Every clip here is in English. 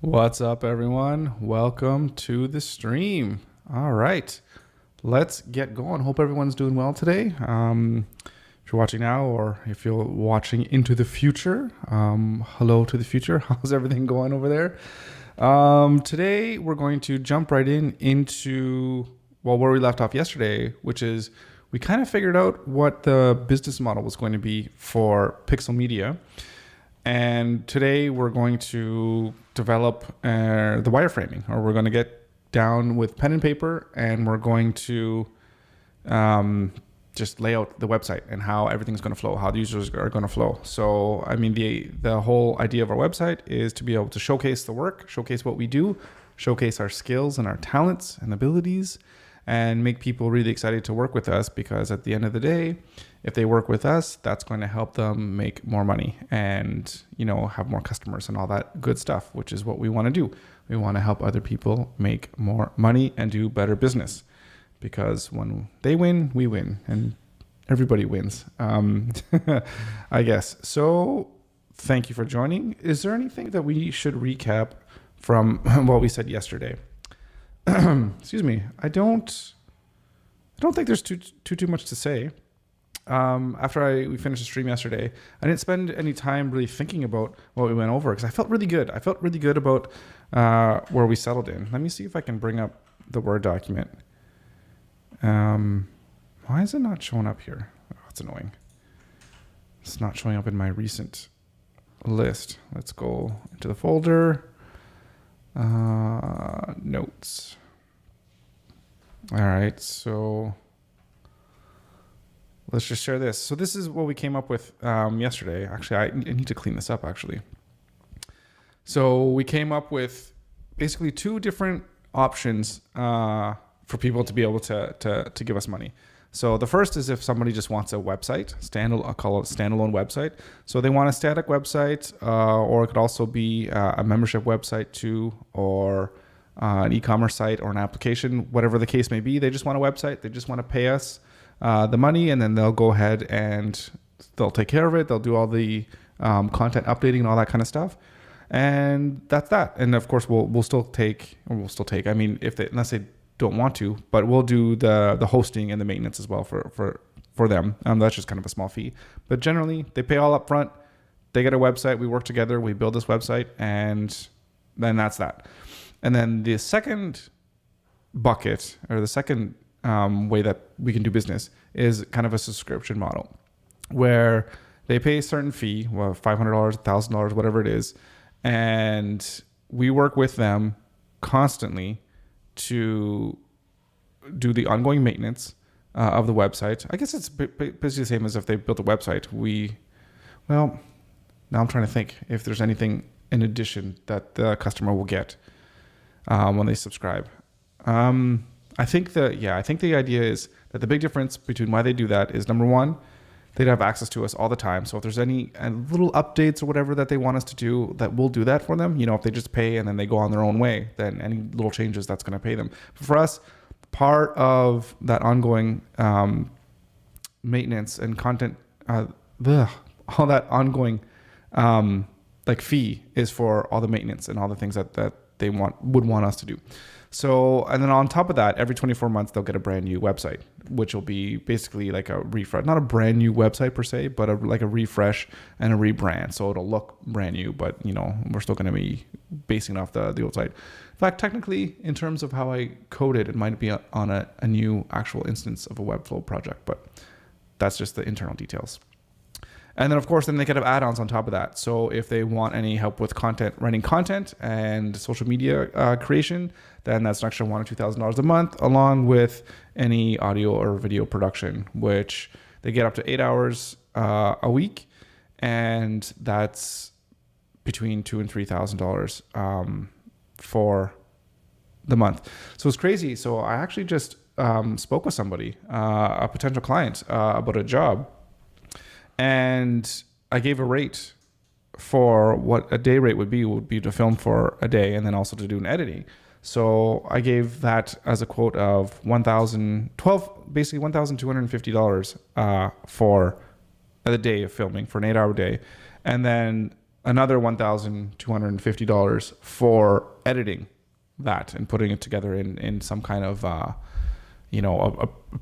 What's up, everyone? Welcome to the stream. All right, let's get going. Hope everyone's doing well today. If you're watching now or if you're watching into the future, hello to the future. How's everything going over there? Today, we're going to jump right into where we left off yesterday, which is we kind of figured out what the business model was going to be for Pixel Media. And today we're going to develop the wireframing, or we're going to get down with pen and paper, and we're going to just lay out the website and how everything's going to flow, how the users are going to flow. So, I mean, the whole idea of our website is to be able to showcase the work, showcase what we do, showcase our skills and our talents and abilities, and make people really excited to work with us, because at the end of the day, if they work with us, that's going to help them make more money and, have more customers and all that good stuff, which is what we want to do. We want to help other people make more money and do better business, because when they win, we win, and everybody wins, I guess. So thank you for joining. Is there anything that we should recap from what we said yesterday? Excuse me. I don't think there's too much to say. After we finished the stream yesterday, I didn't spend any time really thinking about what we went over, because I felt really good. I felt really good about where we settled in. Let me see if I can bring up the Word document. Why is it not showing up here? Oh, that's annoying. It's not showing up in my recent list. Let's go into the folder. Notes. All right, so let's just share this. So this is what we came up with yesterday. Actually, I need to clean this up, actually. So we came up with basically two different options for people to be able to give us money. So the first is if somebody just wants a website, I'll call it a standalone website. So they want a static website, or it could also be a membership website too, or an e-commerce site or an application, whatever the case may be. They just want a website. They just want to pay us the money, and then they'll go ahead and they'll take care of it. They'll do all the content updating and all that kind of stuff. And that's that. And of course, we'll still take. I mean, unless they don't want to, but we'll do the hosting and the maintenance as well for them. That's just kind of a small fee. But generally, they pay all up front. They get a website. We work together. We build this website, and then that's that. And then the second bucket, or the second way that we can do business, is kind of a subscription model, where they pay a certain fee, $500, $1,000, whatever it is, and we work with them constantly to do the ongoing maintenance of the website. I guess it's basically the same as if they built a website. Now I'm trying to think if there's anything in addition that the customer will get when they subscribe. I think the idea is that the big difference between why they do that is, number one, they'd have access to us all the time. So if there's any little updates or whatever that they want us to do, that we'll do that for them. If they just pay and then they go on their own way, then any little changes, that's going to pay them. But for us, part of that ongoing maintenance and content, all that ongoing fee is for all the maintenance and all the things that they would want us to do. So, and then on top of that, every 24 months, they'll get a brand new website, which will be basically like a refresh, not a brand new website per se, but like a refresh and a rebrand. So it'll look brand new, but we're still going to be basing off the old site. In fact, technically, in terms of how I code it, it might be on a new actual instance of a Webflow project, but that's just the internal details. And then, of course, they could have add-ons on top of that. So if they want any help with writing content and social media creation, then that's an extra $1,000 or $2,000 a month, along with any audio or video production, which they get up to 8 hours a week, and that's between $2,000 and $3,000 for the month. So it's crazy. So I actually just spoke with somebody, a potential client, about a job. And I gave a rate for what a day rate would be to film for a day, and then also to do an editing. So I gave that as a quote of $1,250 for the day of filming, for an 8-hour day. And then another $1,250 for editing that and putting it together in some kind of a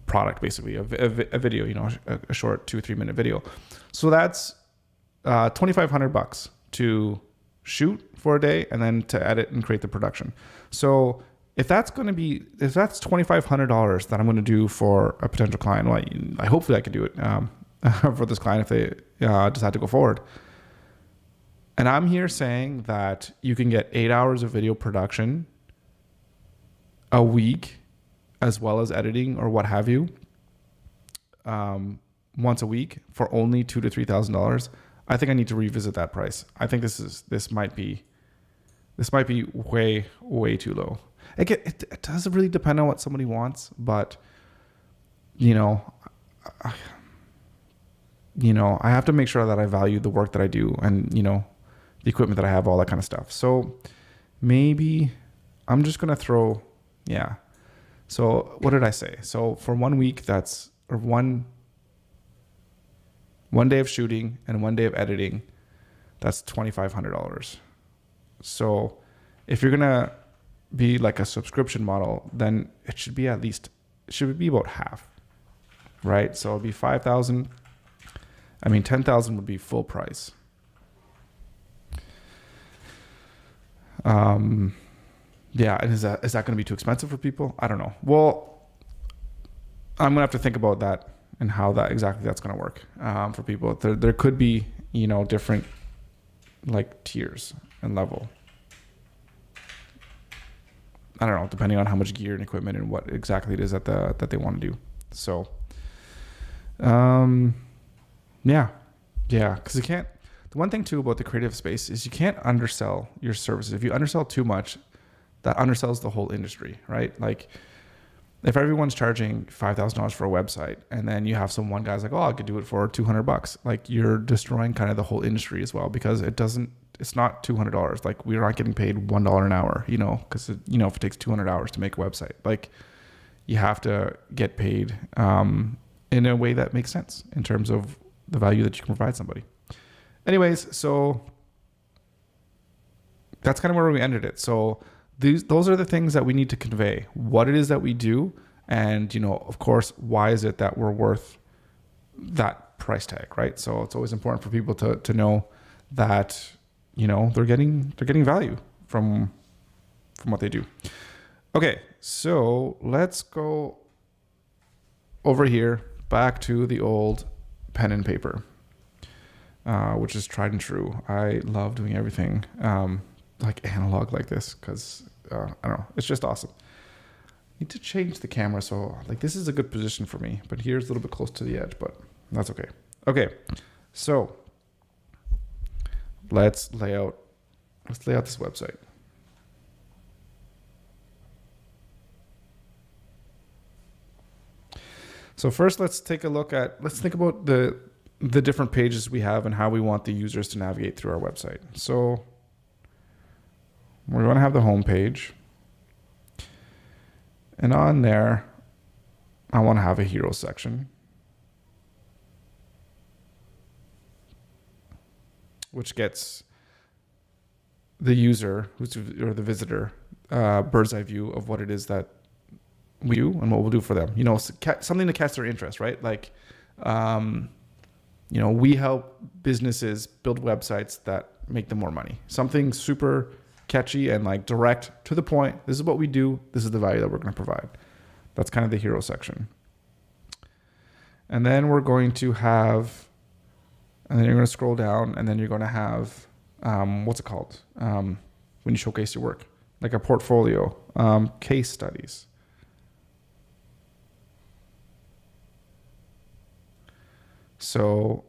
product, basically a video, a short 2 or 3 minute video. So that's $2,500 to shoot for a day and then to edit and create the production. So if that's $2,500 that I'm going to do for a potential client, well, I hopefully I can do it for this client if they decide to go forward. And I'm here saying that you can get 8 hours of video production a week, as well as editing or what have you, once a week for only $2,000 to $3,000. I think I need to revisit that price. I think this might be way too low. It does really depend on what somebody wants, but I have to make sure that I value the work that I do and the equipment that I have, all that kind of stuff. So maybe I'm just gonna throw, yeah. So what did I say? So for 1 week, that's one day of shooting and 1 day of editing, that's $2,500. So if you're gonna be like a subscription model, then it should be about half, right? So it'd be 5,000. I mean, 10,000 would be full price. Yeah, and is that going to be too expensive for people? I don't know. Well, I'm gonna have to think about that and how that's going to work for people. There could be different like tiers and level. I don't know, depending on how much gear and equipment and what exactly it is that they want to do. So, yeah, because you can't. The one thing too about the creative space is you can't undersell your services. If you undersell too much, that undersells the whole industry, right? Like, if everyone's charging $5,000 for a website, and then you have one guy's like, "Oh, I could do it for $200," like you're destroying kind of the whole industry as well, because it's not $200. Like, we're not getting paid $1 an hour, because if it takes 200 hours to make a website, like you have to get paid in a way that makes sense in terms of the value that you can provide somebody. Anyways, so that's kind of where we ended it. So those are the things that we need to convey, what it is that we do, and of course, why is it that we're worth that price tag, right? So it's always important for people to know that they're getting value from what they do. Okay, so let's go over here back to the old pen and paper, which is tried and true. I love doing everything like analog like this because I don't know, it's just awesome. I need to change the camera so like this is a good position for me, but here's a little bit close to the edge, but that's okay. Okay, so let's lay out this website. So first, let's think about the different pages we have and how we want the users to navigate through our website. So we're going to have the home page, and on there, I want to have a hero section, which gets the user or the visitor bird's eye view of what it is that we do and what we'll do for them. Something to catch their interest, right? Like, we help businesses build websites that make them more money. Something super catchy and like direct to the point. This is what we do. This is the value that we're going to provide. That's kind of the hero section. And then we're going to have, and then you're going to scroll down, and then you're going to have, what's it called? When you showcase your work, like a portfolio, case studies. So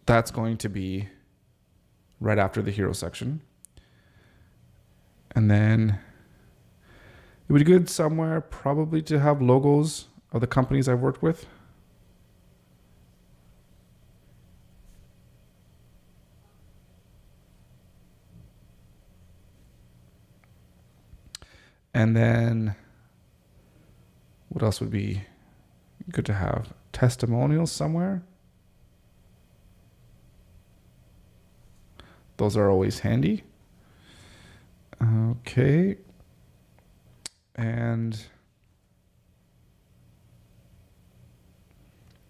that's going to be right after the hero section. And then it would be good somewhere probably to have logos of the companies I've worked with. And then what else would be good to have? Testimonials somewhere. Those are always handy. Okay. And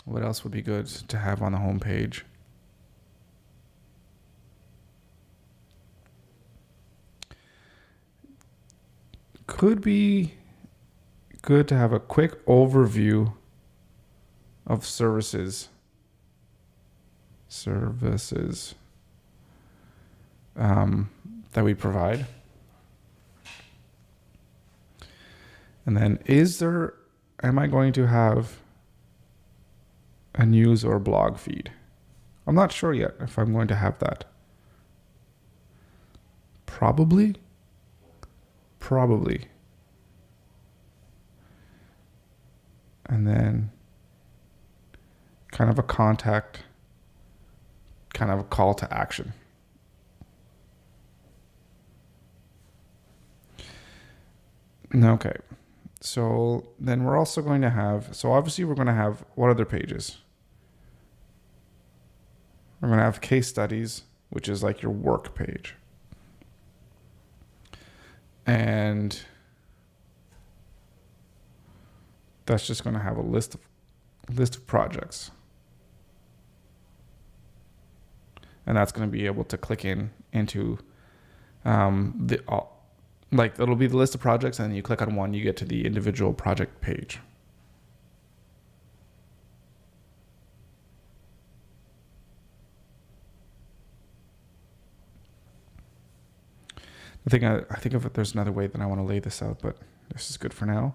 what else would be good to have on the home page? Could be good to have a quick overview of services that we provide. And then am I going to have a news or blog feed? I'm not sure yet if I'm going to have that. Probably. And then kind of a contact, kind of a call to action. Okay. So then we're also going to have, obviously we're going to have what other pages? We're going to have case studies, which is like your work page. And that's just going to have a list of projects. And that's going to be able to click into it'll be the list of projects, and then you click on one, you get to the individual project page. I think if there's another way, then I want to lay this out, but this is good for now.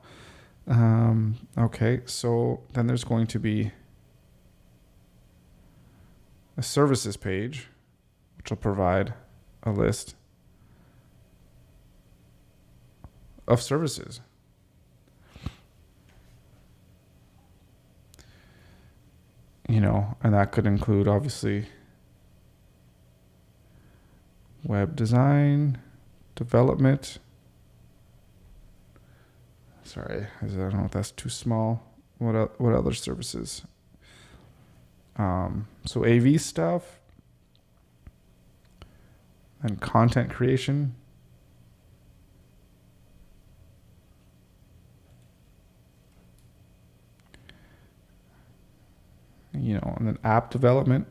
Okay, so then there's going to be a services page, which will provide a list of services. And that could include, obviously, web design, development. Sorry, I don't know if that's too small. What other services? So AV stuff and content creation. And then app development.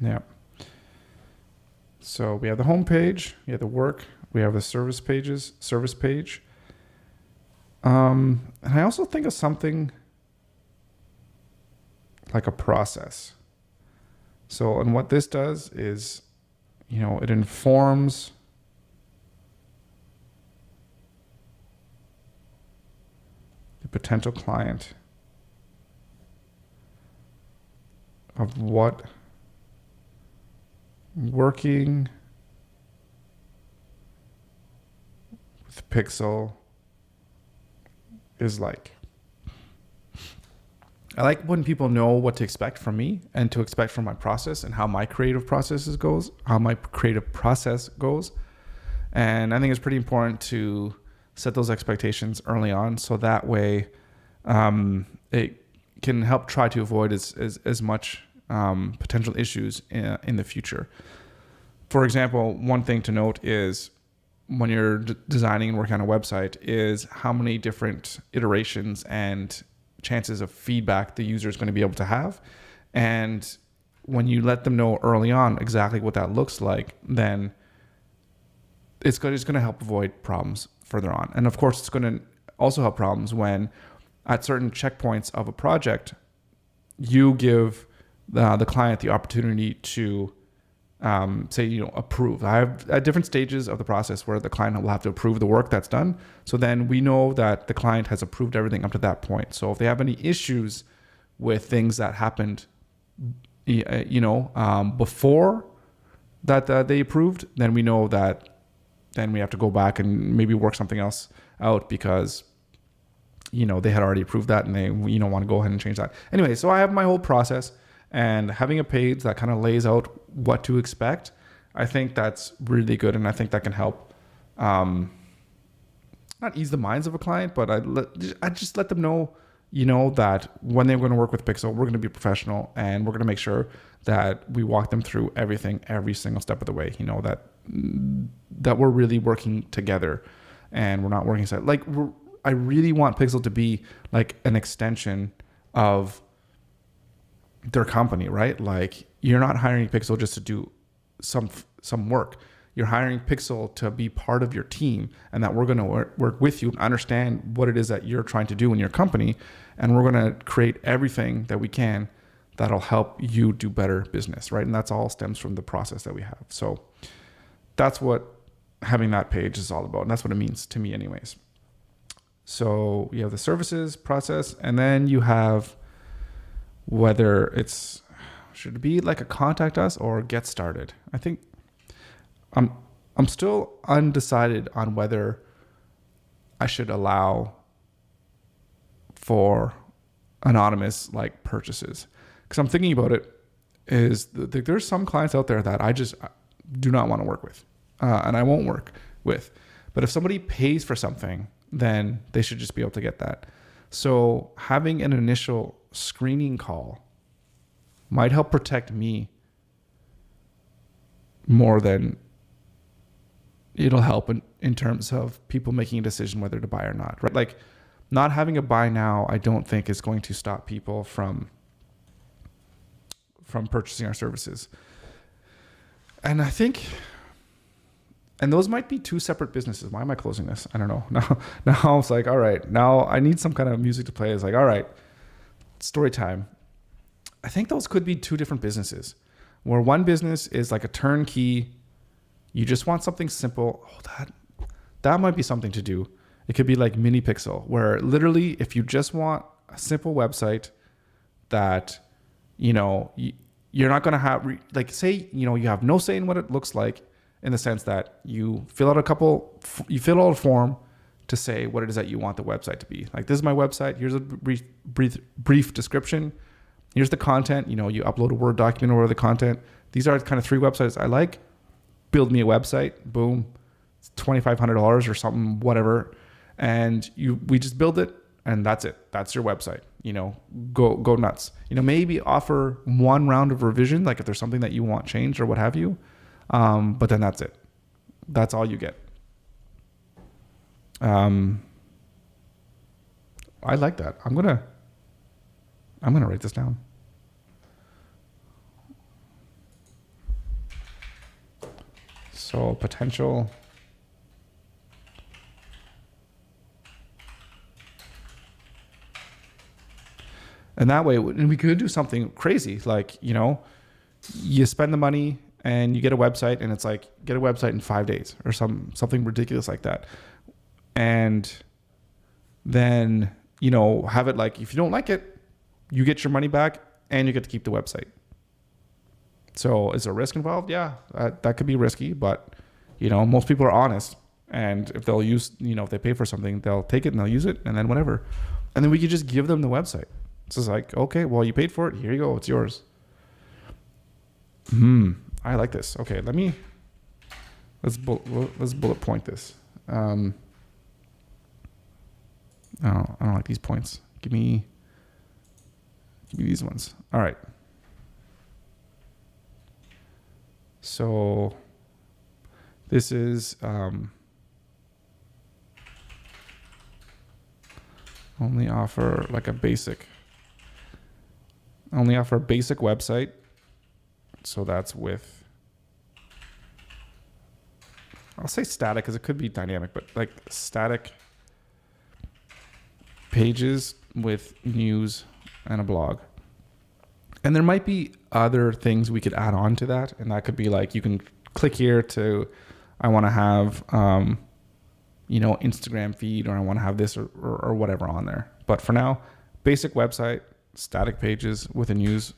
Yeah. So we have the home page, we have the work, we have the service page. And I also think of something like a process. So, and what this does is, it informs the potential client of what working with Pixel is like. I like when people know what to expect from me and to expect from my process and how my creative process goes. And I think it's pretty important to set those expectations early on, so that way it can help try to avoid as much potential issues in the future. For example, one thing to note is when you're designing and working on a website is how many different iterations and chances of feedback the user is going to be able to have. And when you let them know early on exactly what that looks like, then it's going to help avoid problems further on. And of course, it's going to also help problems when at certain checkpoints of a project, you give the client the opportunity to approve. I have at different stages of the process where the client will have to approve the work that's done. So then we know that the client has approved everything up to that point. So if they have any issues with things that happened, before that they approved, then we know that then we have to go back and maybe work something else out because, they had already approved that and they, want to go ahead and change that. Anyway, so I have my whole process, and having a page that kind of lays out what to expect, I think that's really good. And I think that can help, not ease the minds of a client, but I just let them know you know that when they're going to work with Pixel, we're going to be professional and we're going to make sure that we walk them through everything, every single step of the way. You know, that we're really working together and we're not working side. Like I really want Pixel to be like an extension of their company, right? Like you're not hiring Pixel just to do some work. You're hiring Pixel to be part of your team, and that we're going to work with you and understand what it is that you're trying to do in your company. And we're going to create everything that we can that'll help you do better business, right? And that's all stems from the process that we have. So that's what having that page is all about. And that's what it means to me anyways. So you have the services process, and then you have whether it's, should it be like a contact us or get started? I think I'm still undecided on whether I should allow for anonymous like purchases, because I'm thinking about it is there's some clients out there that I just do not want to work with, and I won't work with. But if somebody pays for something, then they should just be able to get that. So having an initial screening call might help protect me more than it'll help in terms of people making a decision whether to buy or not, right? Like not having a buy now, I don't think is going to stop people from purchasing our services. And I think, and those might be two separate businesses. Why am I closing this? I don't know. Now I was like, all right, now I need some kind of music to play. It's like, all right, story time. I think those could be two different businesses, where one business is like a turnkey. You just want something simple. Oh, that might be something to do. It could be like Mini Pixel, where literally if you just want a simple website that, you know, you're not going to have, like say, you know, you have no say in what it looks like, in the sense that you fill out a form to say what it is that you want the website to be. Like, this is my website. Here's a brief description. Here's the content. You know, you upload a Word document or the content. These are kind of 3 websites I like. Build me a website. Boom. It's $2,500 or something, whatever. And we just build it, and that's it. That's your website. You know, go nuts. You know, maybe offer 1 round of revision, like if there's something that you want changed or what have you. But then that's it. That's all you get. I like that. I'm gonna write this down. So potential and that way, and we could do something crazy, like, you know, you spend the money and you get a website, and it's like, get a website in 5 days or something ridiculous like that. And then, you know, have it like, if you don't like it, you get your money back and you get to keep the website. So is there risk involved? Yeah, that could be risky, but, you know, most people are honest. And if they'll use, you know, if they pay for something, they'll take it and they'll use it, and then whatever. And then we could just give them the website. It's just like, okay, well, you paid for it. Here you go. It's yours. I like this. Okay, let's bullet point this. I don't like these points. Give me these ones. All right. So this is only offer a basic website. So that's with, I'll say static because it could be dynamic, but like static pages with news and a blog. And there might be other things we could add on to that. And that could be like, you can click here to, I want to have, you know, Instagram feed, or I want to have this or whatever on there. But for now, basic website, static pages with a news.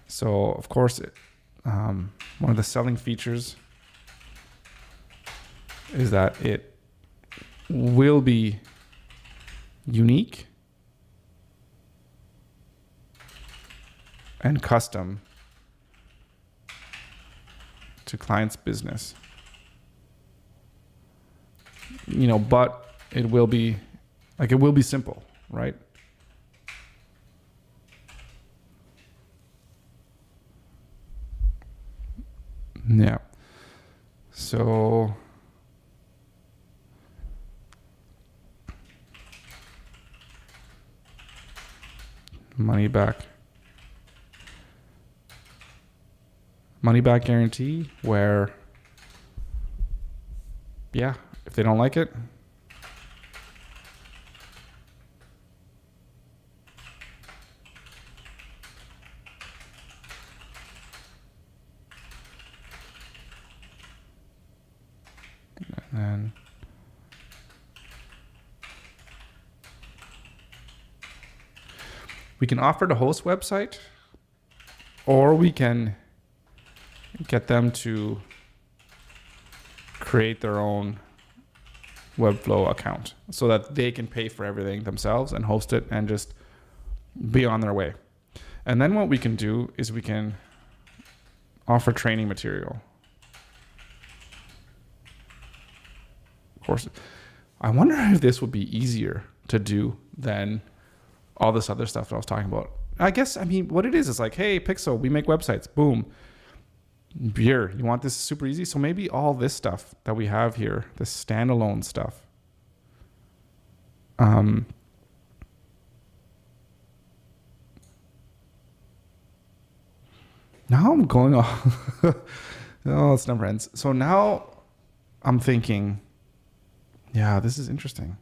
So of course, one of the selling features is that it will be unique and custom to client's business. but it will be simple, right? Yeah. So money back guarantee, where if they don't like it, and we can offer to host website, or we can get them to create their own Webflow account so that they can pay for everything themselves and host it and just be on their way. And then what we can do is we can offer training material. Of course, I wonder if this would be easier to do than all this other stuff that I was talking about. I guess, what it is like, hey, Pixel, we make websites. Boom. Here, you want this super easy? So maybe all this stuff that we have here, this standalone stuff. Now I'm going off. Oh, it's never ends. So now I'm thinking, yeah, this is interesting.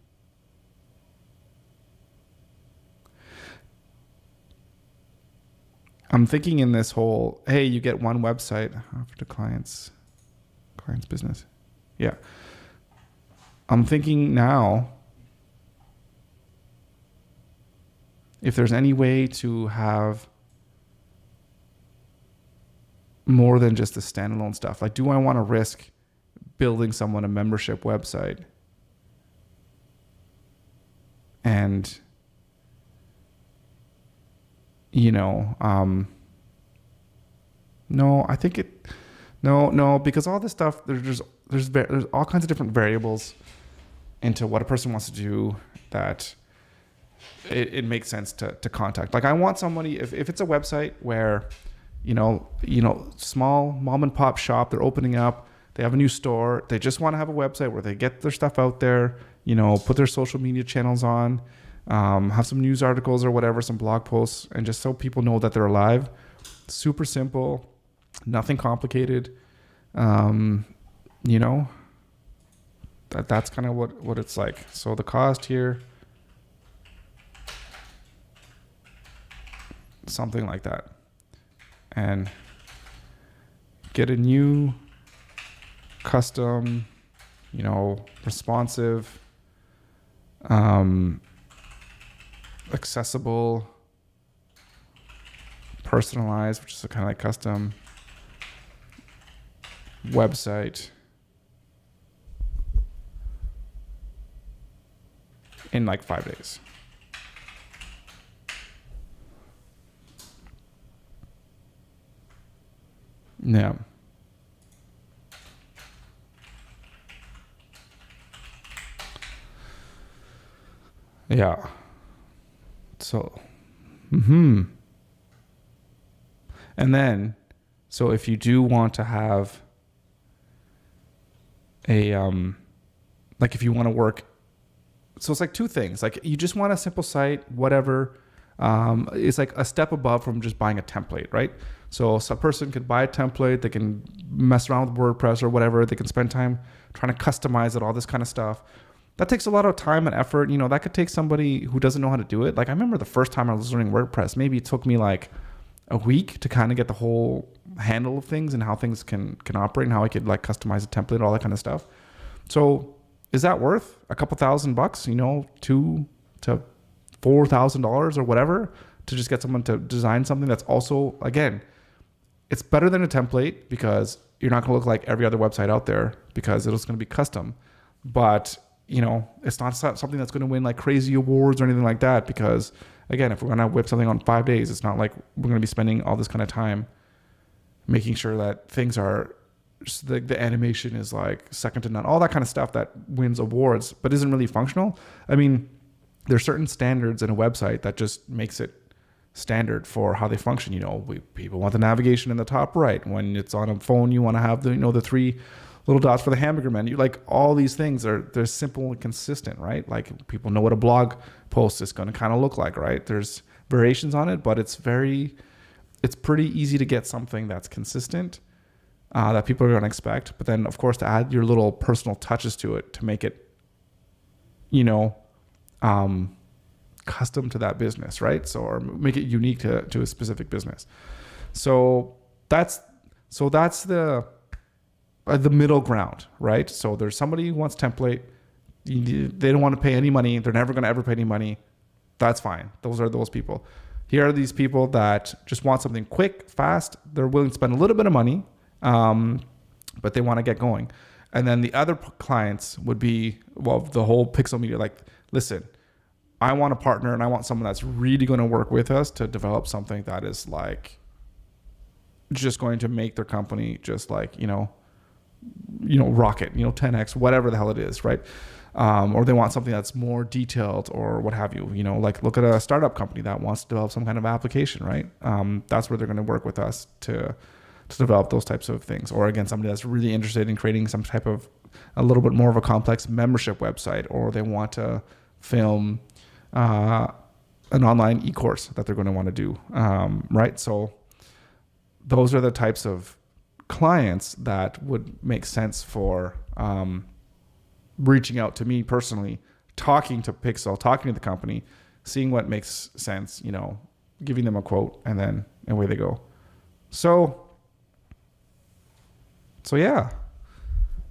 I'm thinking in this whole, hey, you get one website for the client's business. Yeah. I'm thinking now, if there's any way to have more than just the standalone stuff. Like, do I want to risk building someone a membership website? And no, I think no, because all this stuff, there's all kinds of different variables into what a person wants to do that it makes sense to contact. Like, I want somebody, if it's a website where, small mom and pop shop, they're opening up, they have a new store, they just want to have a website where they get their stuff out there, put their social media channels on, have some news articles or whatever, some blog posts, and just so people know that they're alive. Super simple, nothing complicated. That's kind of what it's like. So the cost here, something like that. And get a new custom, responsive, accessible, personalized, which is a kind of like custom website in like 5 days. Yeah. Yeah. So, and then, so if you do want to have a, like if you want to work, so it's like two things. Like, you just want a simple site, whatever. It's like a step above from just buying a template, right? So a person could buy a template, they can mess around with WordPress or whatever, they can spend time trying to customize it, all this kind of stuff. That takes a lot of time and effort. That could take somebody who doesn't know how to do it. Like, I remember the first time I was learning WordPress, maybe it took me like a week to kind of get the whole handle of things and how things can operate and how I could like customize a template, all that kind of stuff. So is that worth a couple $1,000, $2,000 to $4,000 or whatever, to just get someone to design something that's also, again, it's better than a template because you're not going to look like every other website out there because it's going to be custom. But, it's not something that's going to win like crazy awards or anything like that, because, again, if we're going to whip something on 5 days, it's not like we're going to be spending all this kind of time making sure that things are just the animation is like second to none. All that kind of stuff that wins awards, but isn't really functional. I mean, there's certain standards in a website that just makes it standard for how they function. People want the navigation in the top right. When it's on a phone, you want to have the three little dots for the hamburger menu. Like all these things they're simple and consistent, right? Like people know what a blog post is going to kind of look like, right? There's variations on it, but it's pretty easy to get something that's consistent, that people are going to expect. But then of course to add your little personal touches to it to make it, custom to that business, right? So, or make it unique to a specific business. So that's the middle ground, right? So there's somebody who wants template. They don't want to pay any money. They're never going to ever pay any money. That's fine. Those are those people. Here are these people that just want something quick, fast. They're willing to spend a little bit of money, but they want to get going. And then the other clients would be, the whole pixel media. Like, listen, I want a partner and I want someone that's really going to work with us to develop something that is like just going to make their company just like, rocket, 10x, whatever the hell it is, right? Or they want something that's more detailed or what have you, like look at a startup company that wants to develop some kind of application, right? That's where they're going to work with us to develop those types of things. Or again, somebody that's really interested in creating some type of a little bit more of a complex membership website, or they want to film an online e-course that they're going to want to do, right? So those are the types of clients that would make sense for reaching out to me personally, talking to Pixel, talking to the company, seeing what makes sense, giving them a quote, and then away they go. So yeah.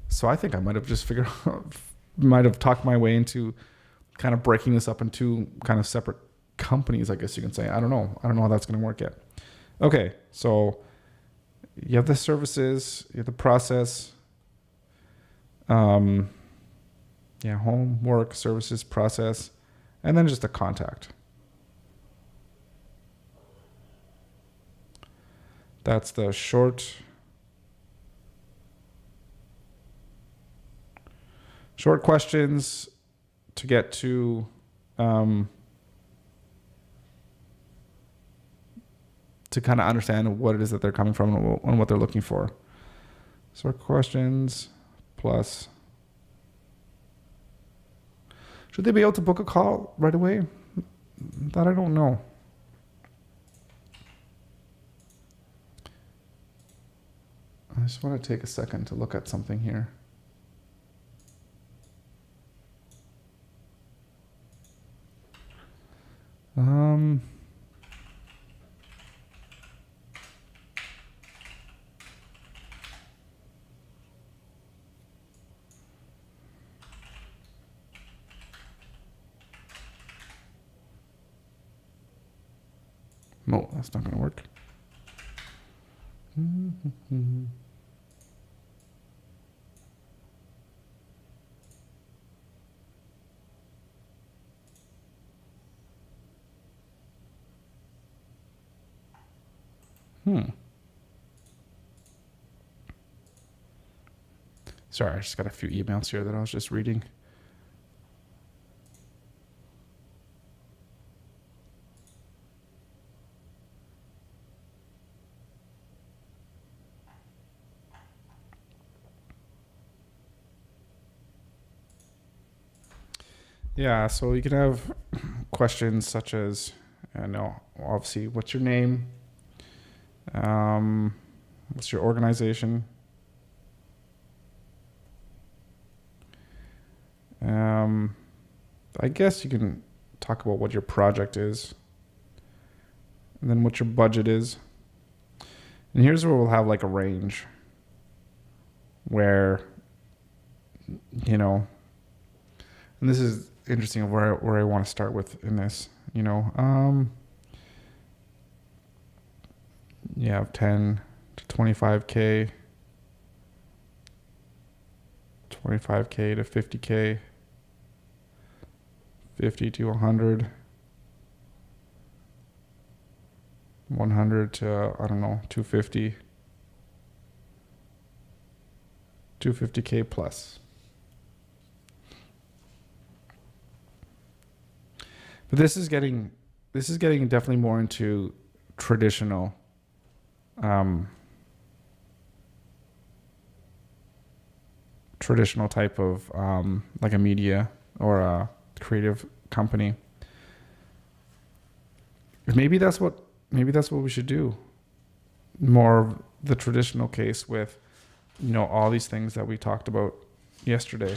So I think I might have just might have talked my way into kind of breaking this up into kind of separate companies, I guess you can say. I don't know how that's going to work yet. Okay, so you have the services, you have the process, home, work, services, process, and then just the contact. That's the short questions to get to kind of understand what it is that they're coming from and what they're looking for. Short questions plus. Should they be able to book a call right away? That I don't know. I just want to take a second to look at something here. No, that's not going to work. Sorry, I just got a few emails here that I was just reading. Yeah, so you can have questions such as, obviously, what's your name? What's your organization? I guess you can talk about what your project is, and then what your budget is. And here's where we'll have like a range where, and this is interesting where I want to start with in this, you have 10 to 25K, 25K to 50K, 50 to 100, 100 to, 250, 250K plus. But this is getting definitely more into traditional traditional type of like a media or a creative company. Maybe that's what we should do. More of the traditional case with, you know, all these things that we talked about yesterday.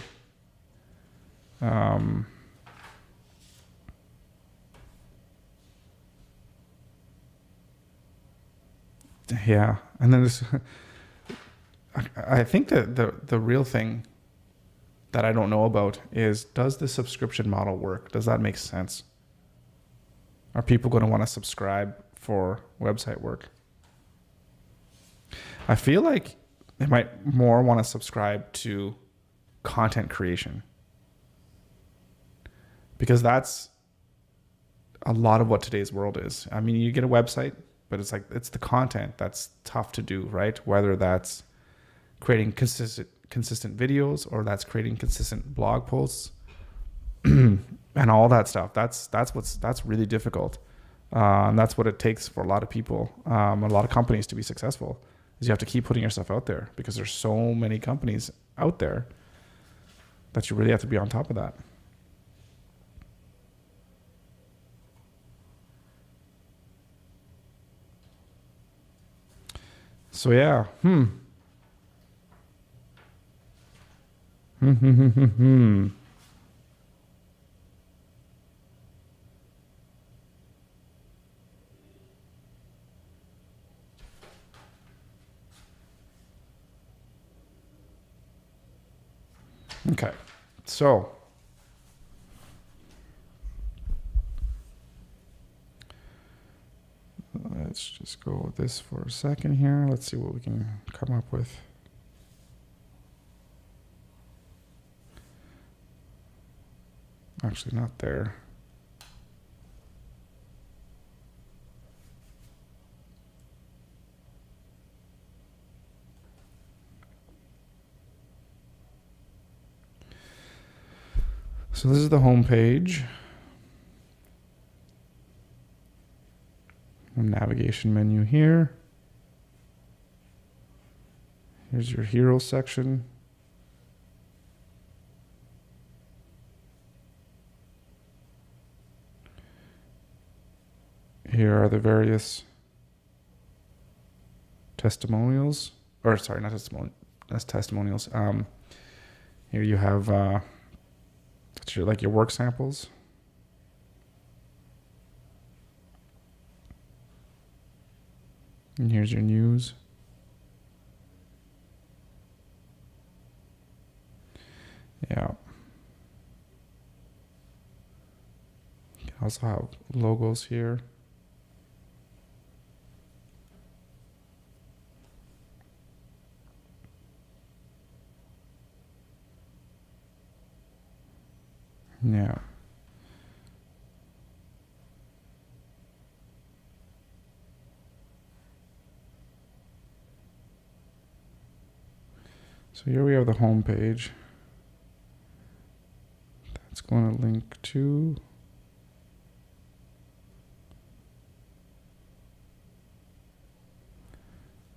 Yeah, and then this, I think that the real thing that I don't know about is, does the subscription model work? Does that make sense? Are people going to want to subscribe for website work? I feel like they might more want to subscribe to content creation, because that's a lot of what today's world is. I mean, you get a website, but it's like, it's the content that's tough to do, right? Whether that's creating consistent videos, or that's creating consistent blog posts and all that stuff. That's really difficult. And that's what it takes for a lot of people, a lot of companies to be successful, is you have to keep putting yourself out there, because there's so many companies out there that you really have to be on top of that. So yeah. Okay, so let's just go with this for a second here. Let's see what we can come up with. Actually, not there. So this is the home page. Navigation menu here. Here's your hero section. Here are the various testimonials, or sorry, not testimonials. That's testimonials. Here you have that's your work samples. And here's your news. Yeah. You can also have logos here. Yeah. So here we have the home page. That's going to link to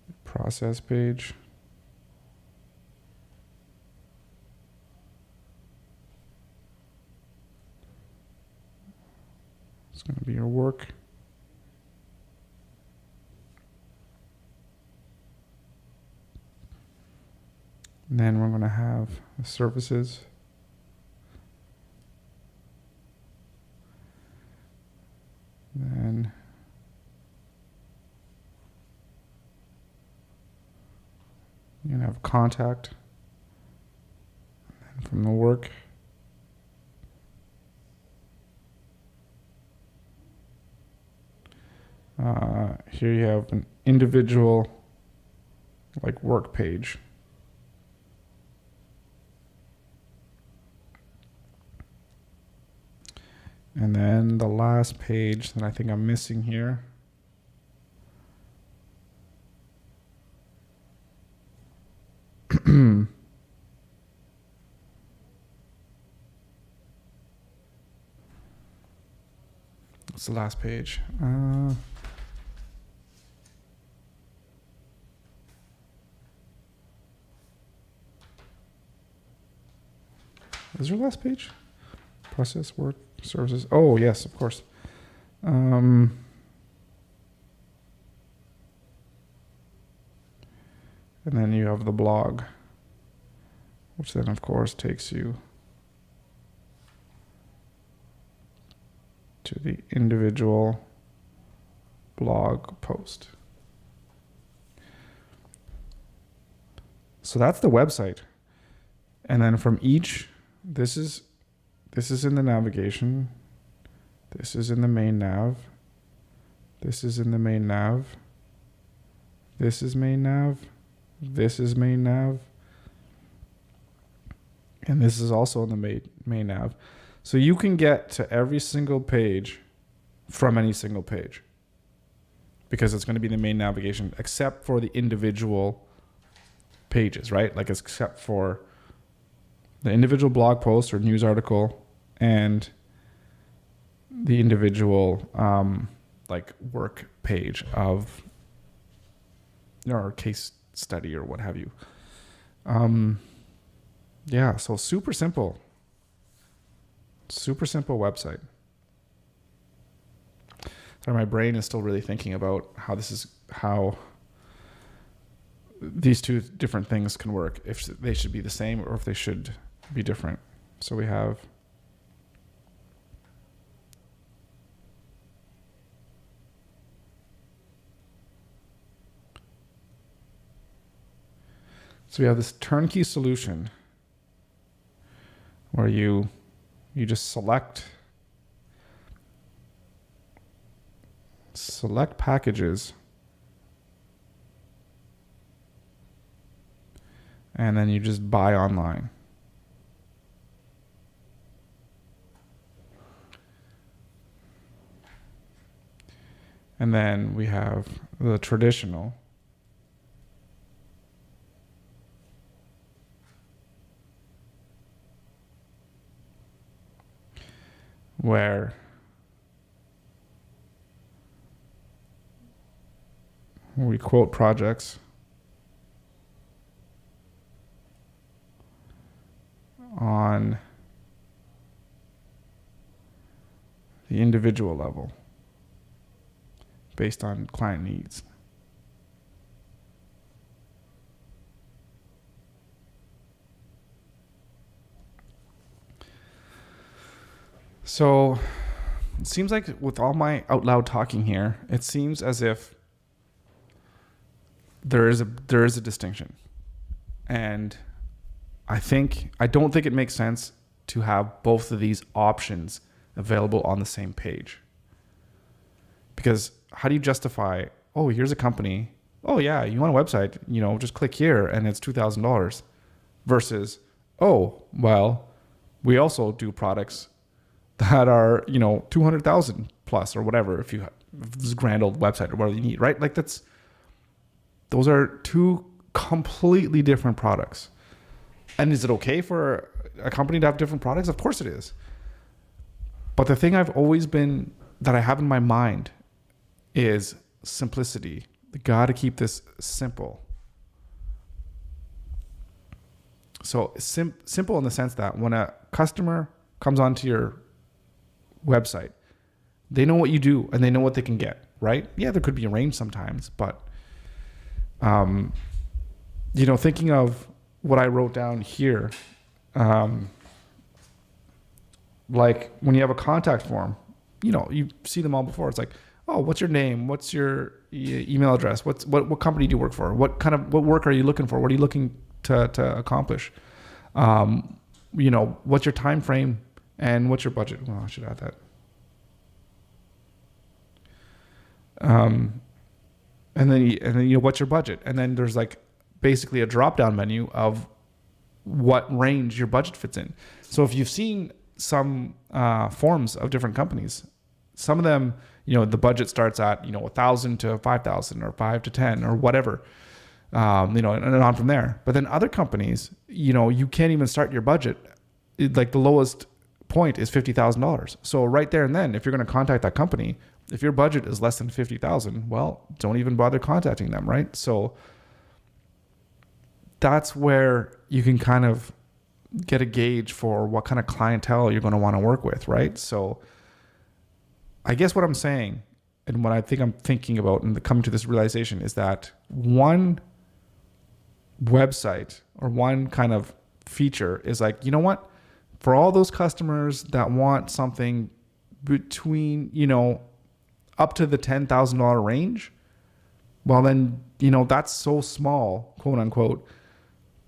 the process page. It's going to be your work. And then we're going to have the services. Then you're going to have contact. And then from the work, here you have an individual work page. And then the last page that I think I'm missing here What's the last page? Is there a last page? Process, work, services. Oh, yes, of course. And then you have the blog, which then, of course, takes you to the individual blog post. So that's the website. And then from each, this is in the navigation. This is in the main nav. This is in the main nav. This is main nav. This is main nav. And this is also in the main nav. So you can get to every single page from any single page, because it's going to be the main navigation, except for the individual pages, right? Like except for the individual blog post or news article and the individual like work page of or case study or what have you. Yeah, so super simple website. Sorry, my brain is still really thinking about how these two different things can work, if they should be the same or if they should be different. So we have this turnkey solution where you just select packages and then you just buy online. And then we have the traditional, where we quote projects on the individual level based on client needs. So it seems like with all my out loud talking here, it seems as if there is a distinction. And I don't think it makes sense to have both of these options available on the same page. Because how do you justify, oh, here's a company, oh yeah, you want a website, just click here and it's $2,000, versus, oh, well, we also do products that are, 200,000 plus or whatever, if this grand old website or whatever you need, right? Like those are two completely different products. And is it okay for a company to have different products? Of course it is. But the thing that I have in my mind is simplicity. You got to keep this simple. So simple in the sense that when a customer comes onto your website, they know what you do and they know what they can get, right? Yeah, there could be a range sometimes, but thinking of what I wrote down here, like when you have a contact form, you see them all before. It's like, oh, what's your name? What's your email address? What company do you work for? What work are you looking for? What are you looking to accomplish? What's your time frame and what's your budget? Well, I should add that. And then what's your budget? And then there's like basically a drop-down menu of what range your budget fits in. So if you've seen some forms of different companies, some of them, the budget starts at, 1,000 to 5,000 or 5 to 10 or whatever, and on from there. But then other companies, you can't even start your budget. Like the lowest point is $50,000. So right there and then, if you're going to contact that company, if your budget is less than $50,000, well, don't even bother contacting them, right? So that's where you can kind of get a gauge for what kind of clientele you're going to want to work with, right? So I guess what I'm saying, and what I think I'm thinking about and coming to this realization, is that one website or one kind of feature is like, you know what? For all those customers that want something between, up to the $10,000 range, well then, that's so small, quote unquote,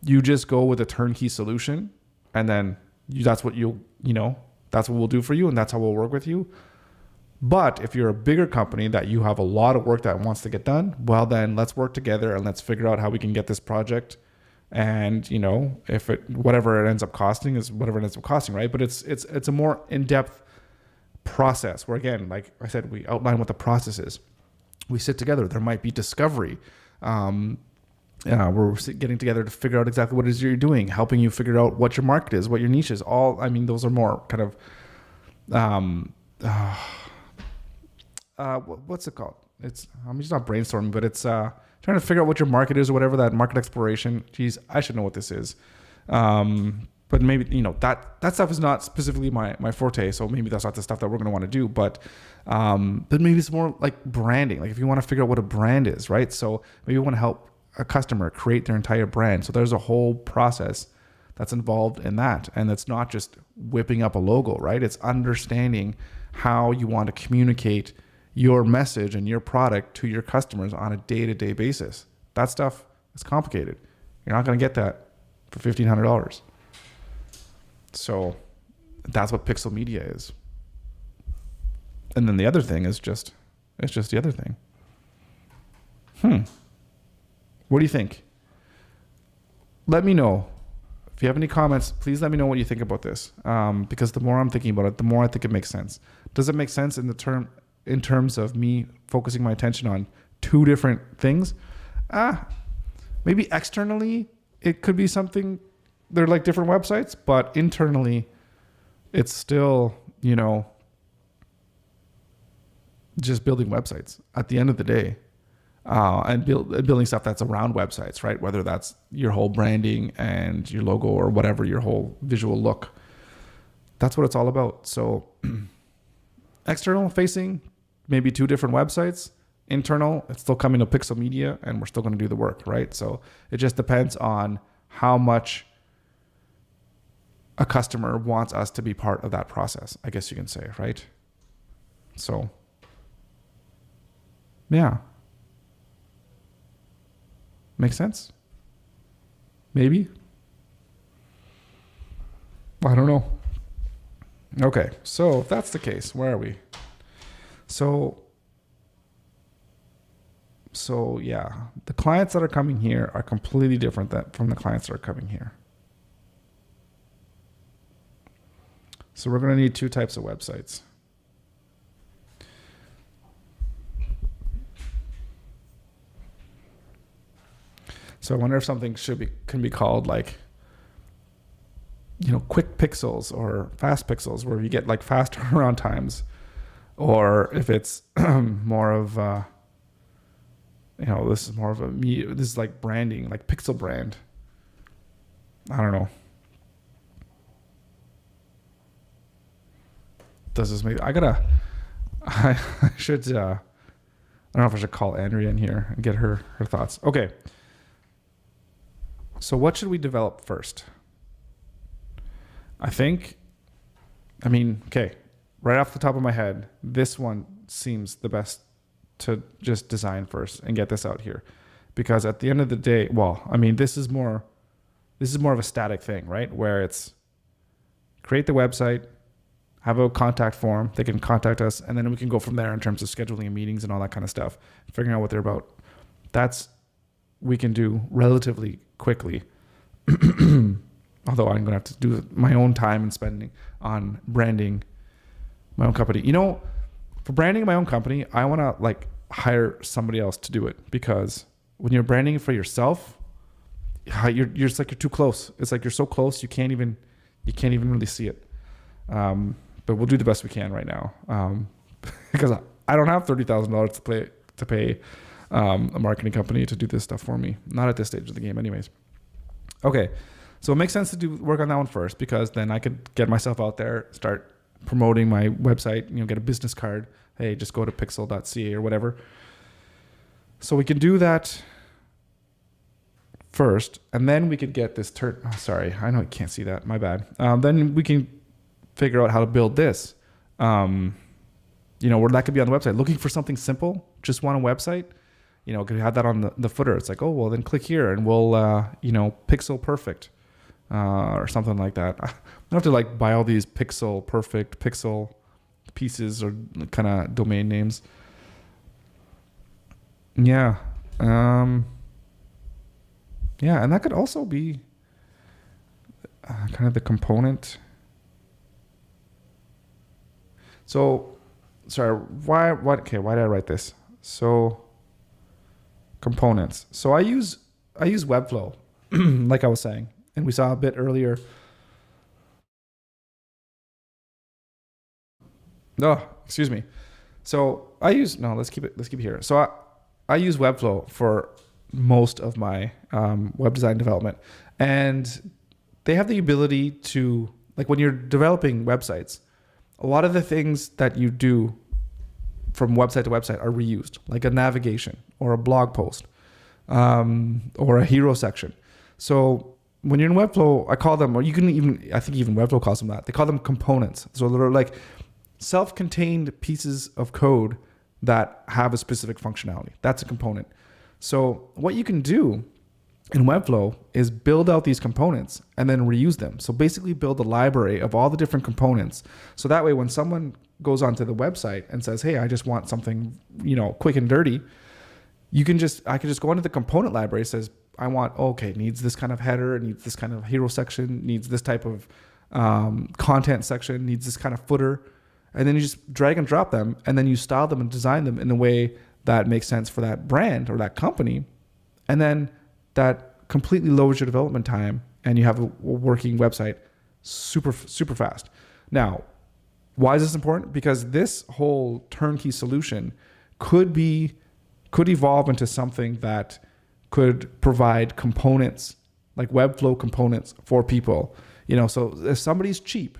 you just go with a turnkey solution, and then that's what that's what we'll do for you, and that's how we'll work with you. But if you're a bigger company that you have a lot of work that wants to get done, well then let's work together and let's figure out how we can get this project. And if whatever it ends up costing is whatever it ends up costing, right? But it's a more in-depth process where, again, like I said, we outline what the process is. We sit together. There might be discovery. We're getting together to figure out exactly what it is you're doing, helping you figure out what your market is, what your niche is. Those are more kind of, what's it called? I'm just not brainstorming, but it's trying to figure out what your market is or whatever, that market exploration. Geez, I should know what this is. But maybe, that stuff is not specifically my forte. So maybe that's not the stuff that we're going to want to do, but maybe it's more like branding. Like if you want to figure out what a brand is, right? So maybe you want to help a customer create their entire brand. So there's a whole process that's involved in that. And it's not just whipping up a logo, right? It's understanding how you want to communicate your message and your product to your customers on a day-to-day basis. That stuff is complicated. You're not going to get that for $1,500. So that's what pixel media is. And then the other thing is it's just the other thing. What do you think? Let me know. If you have any comments, please let me know what you think about this. Because the more I'm thinking about it, the more I think it makes sense. Does it make sense in terms of me focusing my attention on two different things? Maybe externally it could be something, they're like different websites, but internally it's still, just building websites at the end of the day. And building stuff that's around websites, right? Whether that's your whole branding and your logo or whatever, your whole visual look. That's what it's all about. So external facing, maybe two different websites. Internal, it's still coming to Pixel Media and we're still going to do the work, right? So it just depends on how much a customer wants us to be part of that process, I guess you can say, right? So, yeah. Make sense? Maybe? I don't know. Okay, so if that's the case, where are we? So yeah, the clients that are coming here are completely different from the clients that are coming here. So we're going to need two types of websites. So I wonder if something can be called like, quick pixels or fast pixels, where you get like fast turnaround times, or if it's more of, this is like branding, like pixel brand. I don't know. Does this make? I should. I don't know if I should call Andrea in here and get her thoughts. Okay. So what should we develop first? Okay, right off the top of my head, this one seems the best to just design first and get this out here. Because at the end of the day, this is more of a static thing, right? Where it's create the website, have a contact form, they can contact us, and then we can go from there in terms of scheduling meetings and all that kind of stuff, figuring out what they're about. We can do relatively quickly. Although I'm going to have to do my own time and spending on branding my own company. For branding my own company, I want to hire somebody else to do it, because when you're branding for yourself, you're just you're too close. It's like you're so close you can't even really see it. But we'll do the best we can right now, because I don't have $30,000 to pay a marketing company to do this stuff for me. Not at this stage of the game, anyways. Okay, so it makes sense to work on that one first, because then I could get myself out there, start promoting my website. Get a business card. Hey, just go to pixel.ca or whatever. So we can do that first, and then we could get this sorry, I know you can't see that. My bad. Then we can figure out how to build this. Where that could be on the website. Looking for something simple, just want a website. Could have that on the footer. It's like, oh, well, then click here and we'll, pixel perfect, or something like that. I don't have to buy all these pixel perfect, pixel pieces or kind of domain names. Yeah. And that could also be kind of the component. So, sorry, why did I write this? So, components. So I use Webflow, like I was saying, and we saw a bit earlier. Oh, excuse me. So let's keep it here. So I use Webflow for most of my web design development, and they have the ability to, when you're developing websites, a lot of the things that you do from website to website are reused, like a navigation or a blog post, or a hero section. So when you're in Webflow, I call them, or you can I think even Webflow calls them that. They call them components. So they're like self-contained pieces of code that have a specific functionality. That's a component. So what you can do in Webflow is build out these components and then reuse them. So basically build a library of all the different components. So that way, when someone goes onto the website and says, hey, I just want something, quick and dirty, I can just go into the component library. It says, I want, it needs this kind of header, it needs this kind of hero section, needs this type of content section, needs this kind of footer. And then you just drag and drop them, and then you style them and design them in a way that makes sense for that brand or that company. And then that completely lowers your development time, and you have a working website super, super fast. Now, why is this important? Because this whole turnkey solution could evolve into something that could provide components, like Webflow components for people. So if somebody's cheap,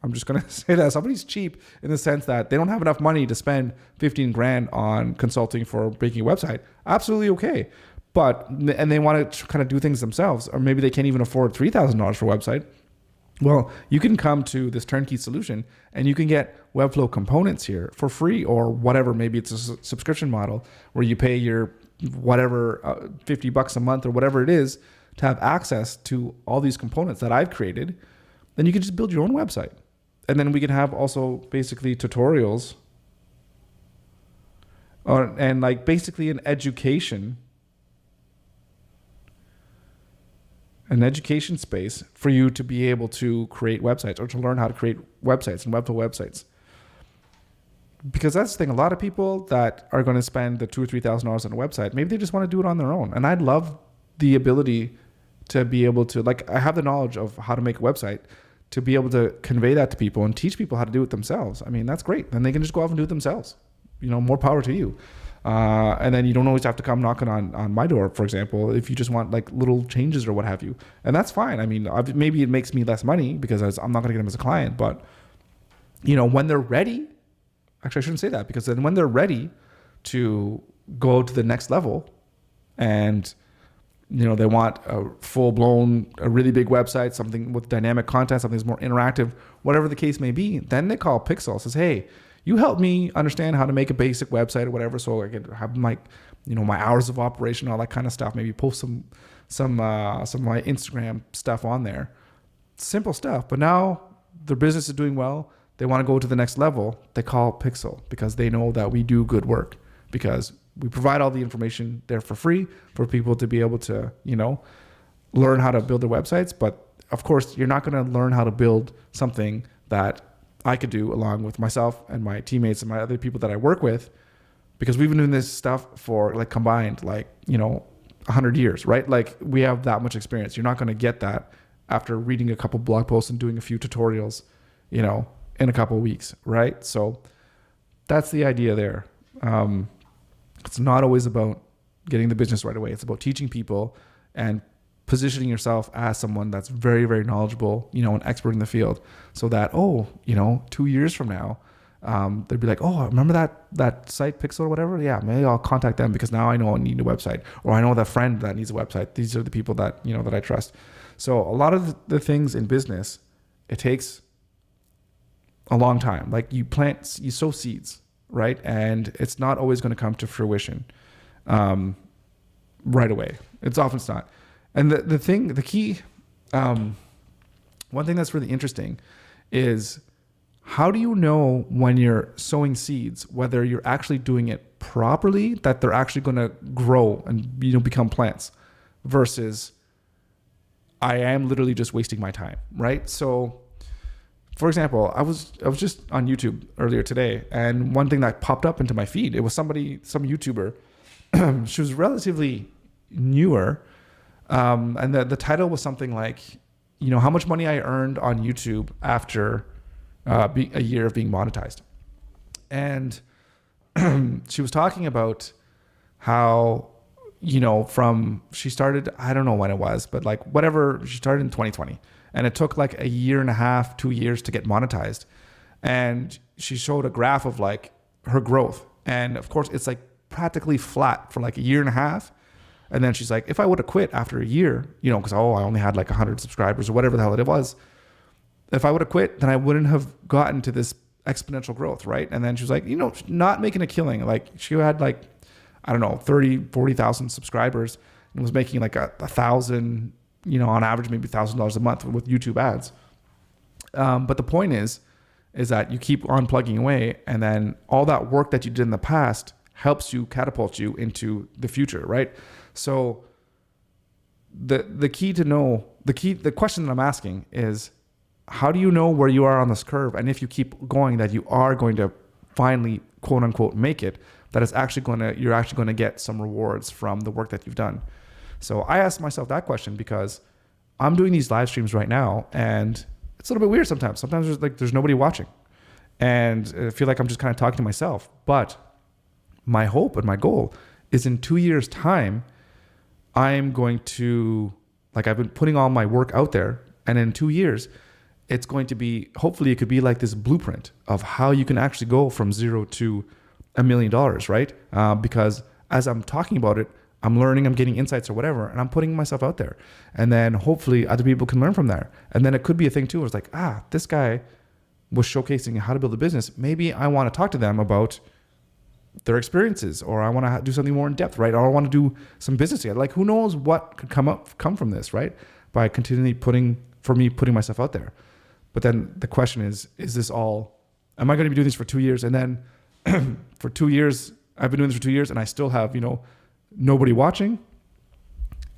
I'm just going to say that somebody's cheap in the sense that they don't have enough money to spend 15 grand on consulting for making a website. Absolutely okay. And they want to kind of do things themselves, or maybe they can't even afford $3,000 for a website. Well, you can come to this turnkey solution and you can get Webflow components here for free, or whatever. Maybe it's a subscription model where you pay your whatever, $50 a month or whatever it is to have access to all these components that I've created. Then you can just build your own website. And then we can have also basically tutorials and basically an education space for you to be able to create websites or to learn how to create websites and Webflow websites. Because that's the thing, a lot of people that are going to spend the $2,000 or $3,000 on a website, maybe they just want to do it on their own. And I'd love the ability to be able to, I have the knowledge of how to make a website, to be able to convey that to people and teach people how to do it themselves. I mean, that's great. Then they can just go off and do it themselves. More power to you. And then you don't always have to come knocking on my door, for example, if you just want little changes or what have you. And that's fine. I mean, maybe it makes me less money because I'm not going to get them as a client. But, when they're ready, actually, I shouldn't say that, because then when they're ready to go to the next level and they want a full-blown, a really big website, something with dynamic content, something that's more interactive, whatever the case may be, then they call Pixel, says, hey, you help me understand how to make a basic website or whatever, so I can have my hours of operation, all that kind of stuff, maybe post some of my Instagram stuff on there. Simple stuff. But now their business is doing well. They want to go to the next level. They call Pixel because they know that we do good work, because we provide all the information there for free for people to be able to, learn how to build their websites. But of course, you're not going to learn how to build something that I could do along with myself and my teammates and my other people that I work with, because we've been doing this stuff for combined, 100 years, right? We have that much experience. You're not going to get that after reading a couple blog posts and doing a few tutorials. in a couple of weeks, right? So that's the idea there. It's not always about getting the business right away. It's about teaching people and positioning yourself as someone that's very, very knowledgeable, an expert in the field, so that, 2 years from now, they'd be like, oh, remember that site Pixel or whatever? Yeah, maybe I'll contact them because now I know I need a website, or I know that friend that needs a website. These are the people that, that I trust. So a lot of the things in business, it takes a long time. Like you sow seeds, right? And it's not always going to come to fruition right away. It's often not. And the key, one thing that's really interesting is, how do you know when you're sowing seeds, whether you're actually doing it properly, that they're actually going to grow and become plants, versus I am literally just wasting my time, right? So, for example, I was just on YouTube earlier today, and one thing that popped up into my feed, it was some YouTuber. She was relatively newer, and the title was something like, how much money I earned on YouTube after a year of being monetized. And she was talking about how, she started, I don't know when it was, but like whatever, she started in 2020, and it took like a year and a half, 2 years to get monetized. And she showed a graph of like her growth. And of course it's like practically flat for like a year and a half. And then she's like, if I would have quit after a year, because I only had like 100 subscribers or whatever the hell it was, if I would have quit, then I wouldn't have gotten to this exponential growth, right? And then she was like, not making a killing. Like she had like, I don't know, 30, 40,000 subscribers and was making like a thousand, on average, maybe $1,000 a month with YouTube ads. But the point is that you keep on plugging away, and then all that work that you did in the past helps you catapult you into the future, right? So the question that I'm asking is, how do you know where you are on this curve? And if you keep going, that you are going to finally, quote unquote, make it, that you're actually going to get some rewards from the work that you've done. So I asked myself that question because I'm doing these live streams right now, and it's a little bit weird sometimes. Sometimes there's nobody watching, and I feel like I'm just kind of talking to myself. But my hope and my goal is, in 2 years' time, I'm going to, like, I've been putting all my work out there, and in 2 years, it's going to be, hopefully it could be like this blueprint of how you can actually go from zero to $1 million, right? Because as I'm talking about it, I'm learning, I'm getting insights or whatever, and I'm putting myself out there. And then hopefully other people can learn from there. And then it could be a thing too, where it's like, this guy was showcasing how to build a business. Maybe I want to talk to them about their experiences, or I want to do something more in depth, right? Or I want to do some business together. Like, who knows what could come from this, right? By continually putting myself out there. But then the question is this all, am I going to be doing this for 2 years? And then for 2 years, I've been doing this for 2 years, and I still have, nobody watching.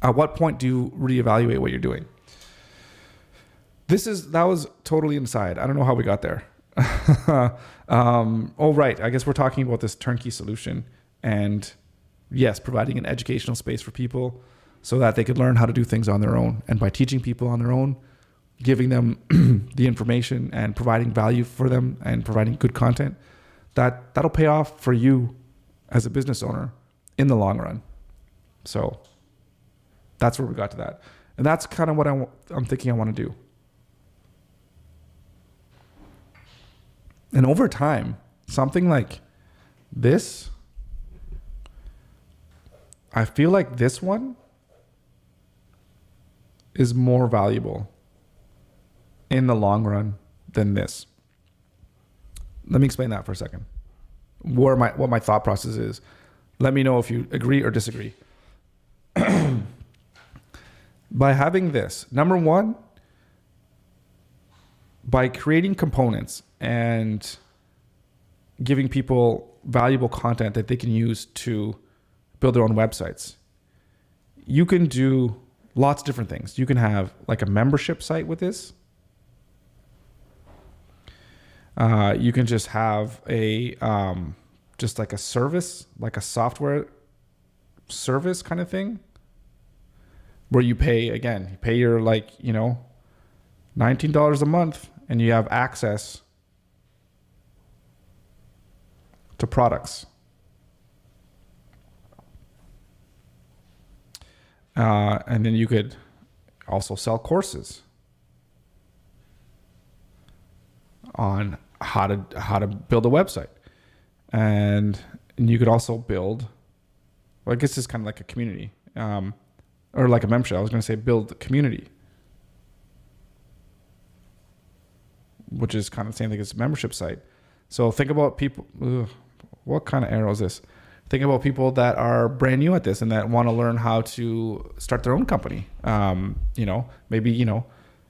At what point do you reevaluate what you're doing? That was totally inside. I don't know how we got there. Right. I guess we're talking about this turnkey solution, and yes, providing an educational space for people so that they could learn how to do things on their own. And by teaching people on their own, giving them the information and providing value for them and providing good content, that'll pay off for you as a business owner in the long run. So that's where we got to that. And that's kind of what I'm thinking I want to do. And over time, something like this, I feel like this one is more valuable in the long run than this. Let me explain that for a second. What my thought process is. Let me know if you agree or disagree. By having this, number one, by creating components and giving people valuable content that they can use to build their own websites, you can do lots of different things. You can have like a membership site with this. You can just have just like a service, like a software service kind of thing, where you pay your $19 a month, and you have access to products. And then you could also sell courses on how to build a website. And you could also build, well, I guess it's kind of like a community, or like a membership. I was going to say build a community, which is kind of the same thing as a membership site. So think about people, what kind of arrow is this? Think about people that are brand new at this and that want to learn how to start their own company.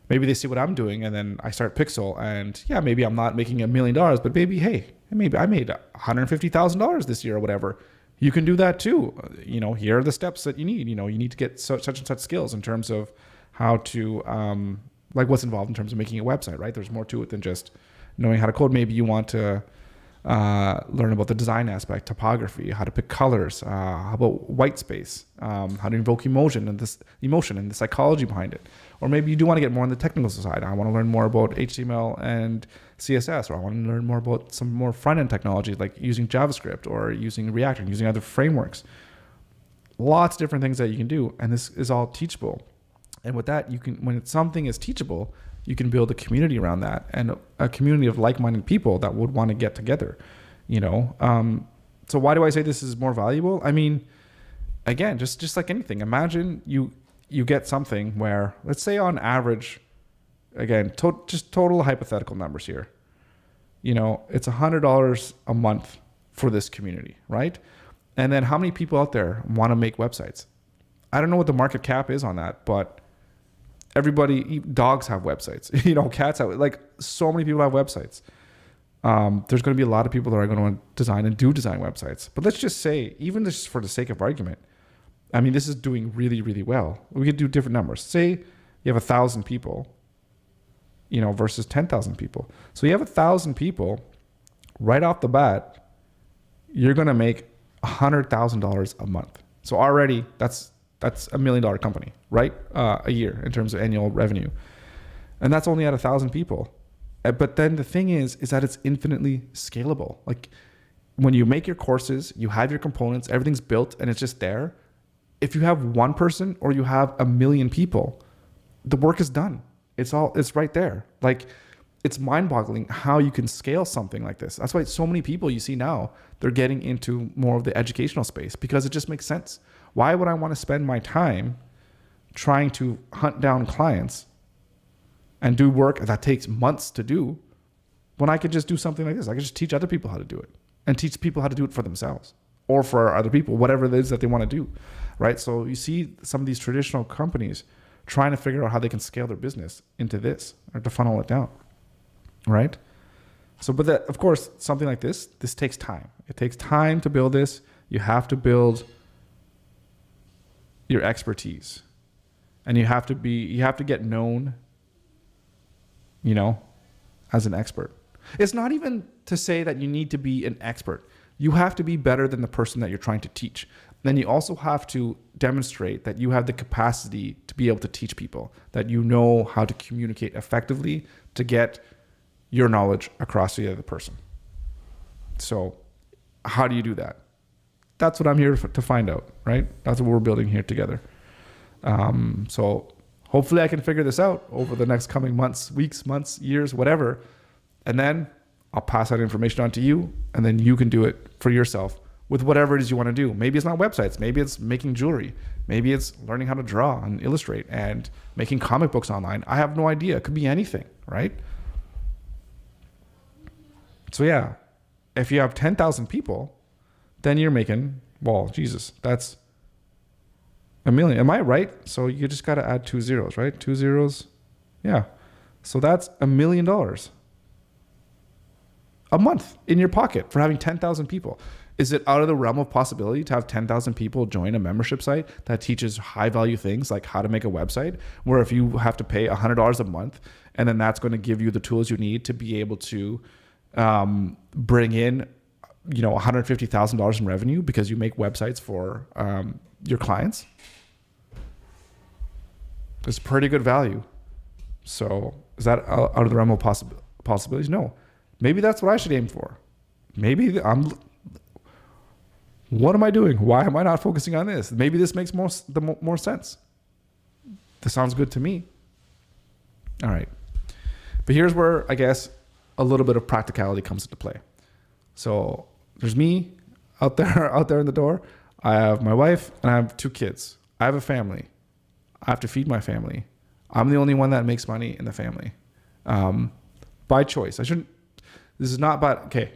Maybe they see what I'm doing and then I start Pixel, and yeah, maybe I'm not making $1 million, but maybe I made $150,000 this year or whatever. You can do that too. Here are the steps that you need. You need to get such and such skills in terms of how to, like what's involved in terms of making a website, right? There's more to it than just knowing how to code. Maybe you want to learn about the design aspect, topography, how to pick colors, how about white space, how to invoke emotion and the psychology behind it. Or maybe you do want to get more on the technical side. I want to learn more about HTML and CSS, or I want to learn more about some more front-end technology like using JavaScript or using React or using other frameworks. Lots of different things that you can do, and this is all teachable. And with that, when something is teachable, you can build a community around that, and a community of like-minded people that would want to get together. So why do I say this is more valuable? I mean, again, just like anything, imagine you get something where, let's say on average, again, just total hypothetical numbers here, it's $100 a month for this community, right? And then how many people out there want to make websites? I don't know what the market cap is on that, but dogs have websites, cats have, like, so many people have websites. There's going to be a lot of people that are going to design websites. But let's just say, even just for the sake of argument, I mean, this is doing really, really well. We could do different numbers. Say you have 1,000 people, versus 10,000 people. So you have 1,000 people right off the bat, you're going to make $100,000 a month. So already that's $1 million company, right? A year in terms of annual revenue. And that's only at 1,000 people. But then the thing is that it's infinitely scalable. Like when you make your courses, you have your components, everything's built and it's just there. If you have one person or you have 1 million people, the work is done. It's right there. Like, it's mind-boggling how you can scale something like this. That's why so many people you see now, they're getting into more of the educational space because it just makes sense. Why would I want to spend my time trying to hunt down clients and do work that takes months to do when I could just do something like this? I could just teach other people how to do it and teach people how to do it for themselves or for other people, whatever it is that they want to do, right? So you see some of these traditional companies trying to figure out how they can scale their business into this or to funnel it down, right? So, but that, of course, something like this takes time. It takes time to build this. You have to build your expertise, and you have to get known, as an expert. It's not even to say that you need to be an expert. You have to be better than the person that you're trying to teach. Then you also have to demonstrate that you have the capacity to be able to teach people, that you know how to communicate effectively to get your knowledge across to the other person. So how do you do that? That's what I'm here to find out, right? That's what we're building here together. So hopefully I can figure this out over the next coming months, weeks, months, years, whatever. And then I'll pass that information on to you, and then you can do it for yourself with whatever it is you want to do. Maybe it's not websites. Maybe it's making jewelry. Maybe it's learning how to draw and illustrate and making comic books online. I have no idea. It could be anything, right? So yeah, if you have 10,000 people, then you're making, that's $1 million. Am I right? So you just got to add 2 zeros, right? 2 zeros. Yeah. So that's $1 million a month in your pocket for having 10,000 people. Is it out of the realm of possibility to have 10,000 people join a membership site that teaches high value things like how to make a website, where if you have to pay $100 a month, and then that's going to give you the tools you need to be able to bring in, $150,000 in revenue because you make websites for your clients? It's pretty good value. So is that out of the realm of possibilities? No. Maybe that's what I should aim for. Maybe what am I doing? Why am I not focusing on this? Maybe this makes more sense. This sounds good to me. All right. But here's where I guess a little bit of practicality comes into play. So there's me out there in the door. I have my wife and I have 2 kids. I have a family. I have to feed my family. I'm the only one that makes money in the family. By choice. This is not about, okay.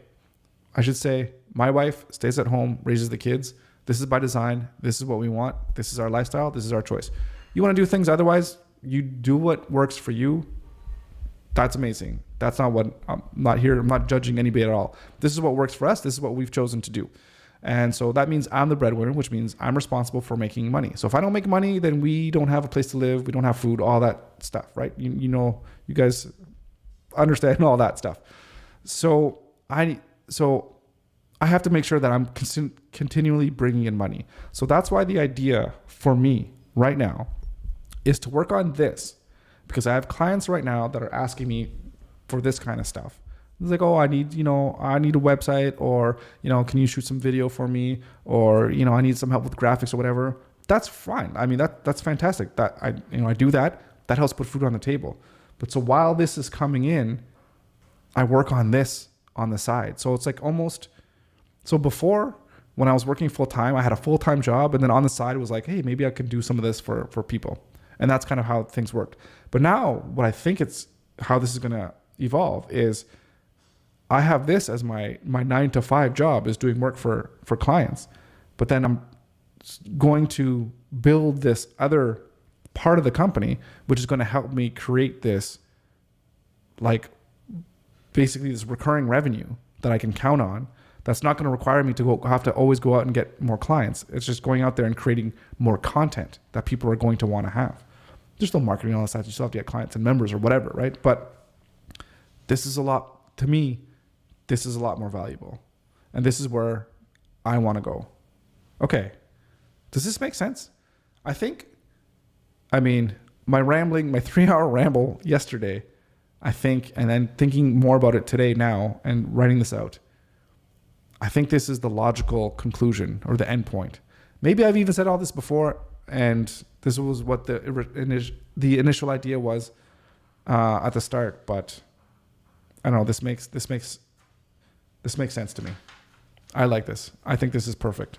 I should say my wife stays at home, raises the kids. This is by design. This is what we want. This is our lifestyle. This is our choice. You want to do things otherwise, you do what works for you. That's amazing. That's not what I'm not here. I'm not judging anybody at all. This is what works for us. This is what we've chosen to do. And so that means I'm the breadwinner, which means I'm responsible for making money. So if I don't make money, then we don't have a place to live. We don't have food, all that stuff, right? You know, you guys understand all that stuff. So I have to make sure that I'm continually bringing in money. So that's why the idea for me right now is to work on this, because I have clients right now that are asking me for this kind of stuff. It's like, oh, I need a website, or, can you shoot some video for me? Or, I need some help with graphics or whatever. That's fine. I mean, that's fantastic. That I do that. That helps put food on the table. But so while this is coming in, I work on this on the side. So it's like so before, when I was working full time, I had a full-time job, and then on the side it was like, hey, maybe I could do some of this for people. And that's kind of how things worked. But now what I think how this is going to evolve is I have this as my 9-to-5 job, is doing work for clients. But then I'm going to build this other part of the company, which is going to help me create this, like, basically this recurring revenue that I can count on. That's not going to require me to have to always go out and get more clients. It's just going out there and creating more content that people are going to want to have. There's still marketing on the side. You still have to get clients and members or whatever, right? But this is to me, this is a lot more valuable. And this is where I want to go. Okay. Does this make sense? My 3-hour ramble yesterday, I think, and then thinking more about it today now and writing this out, I think this is the logical conclusion or the end point. Maybe I've even said all this before, and this was what the initial idea was at the start. But I don't know. This makes sense to me. I like this. I think this is perfect.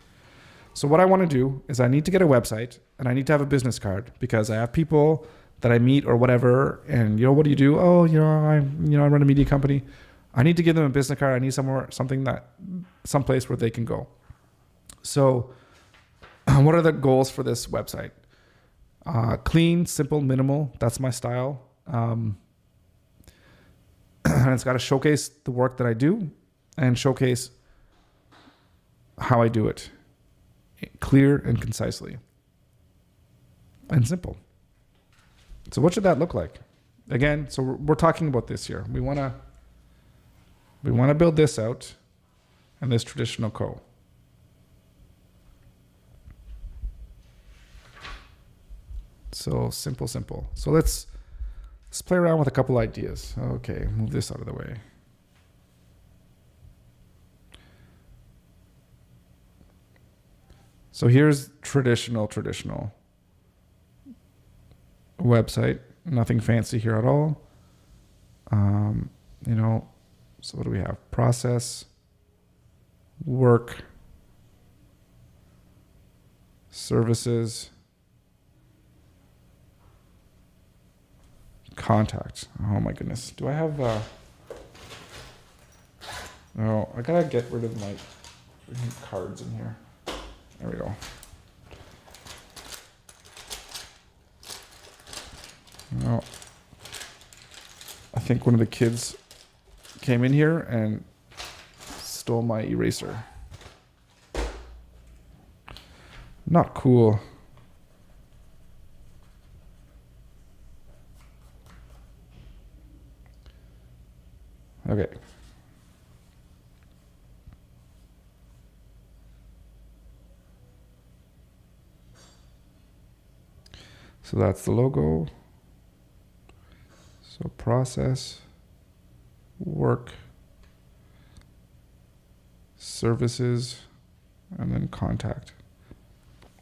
So what I want to do is I need to get a website, and I need to have a business card, because I have people that I meet or whatever, and what do you do? Oh, I run a media company. I need to give them a business card. I need someplace where they can go. So what are the goals for this website? Clean, simple, minimal. That's my style. And it's got to showcase the work that I do and showcase how I do it. Clear and concisely. And simple. So what should that look like? Again, so we're talking about this here. We want to build this out and this traditional co. So simple. So let's play around with a couple ideas. Okay, move this out of the way. So here's traditional website. Nothing fancy here at all. So what do we have? Process, work, services, contact. Oh my goodness. Do I have no, I gotta get rid of my cards in here. There we go. No. I think one of the kids came in here and stole my eraser. Not cool. Okay. So that's the logo. So process, work, services, and then contact.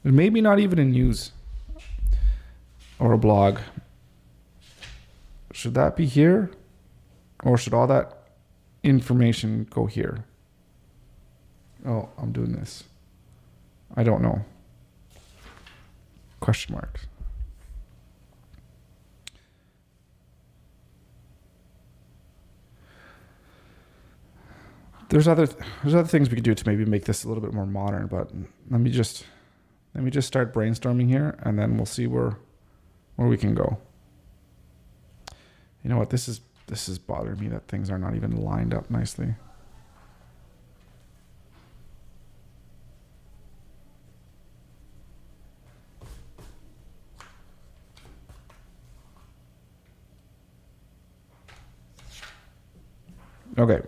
And maybe not even a news or a blog. Should that be here? Or should all that information go here? Oh, I'm doing this. I don't know. Question marks. There's other things we could do to maybe make this a little bit more modern, but let me just start brainstorming here, and then we'll see where we can go. You know what? This is bothering me that things are not even lined up nicely. Okay.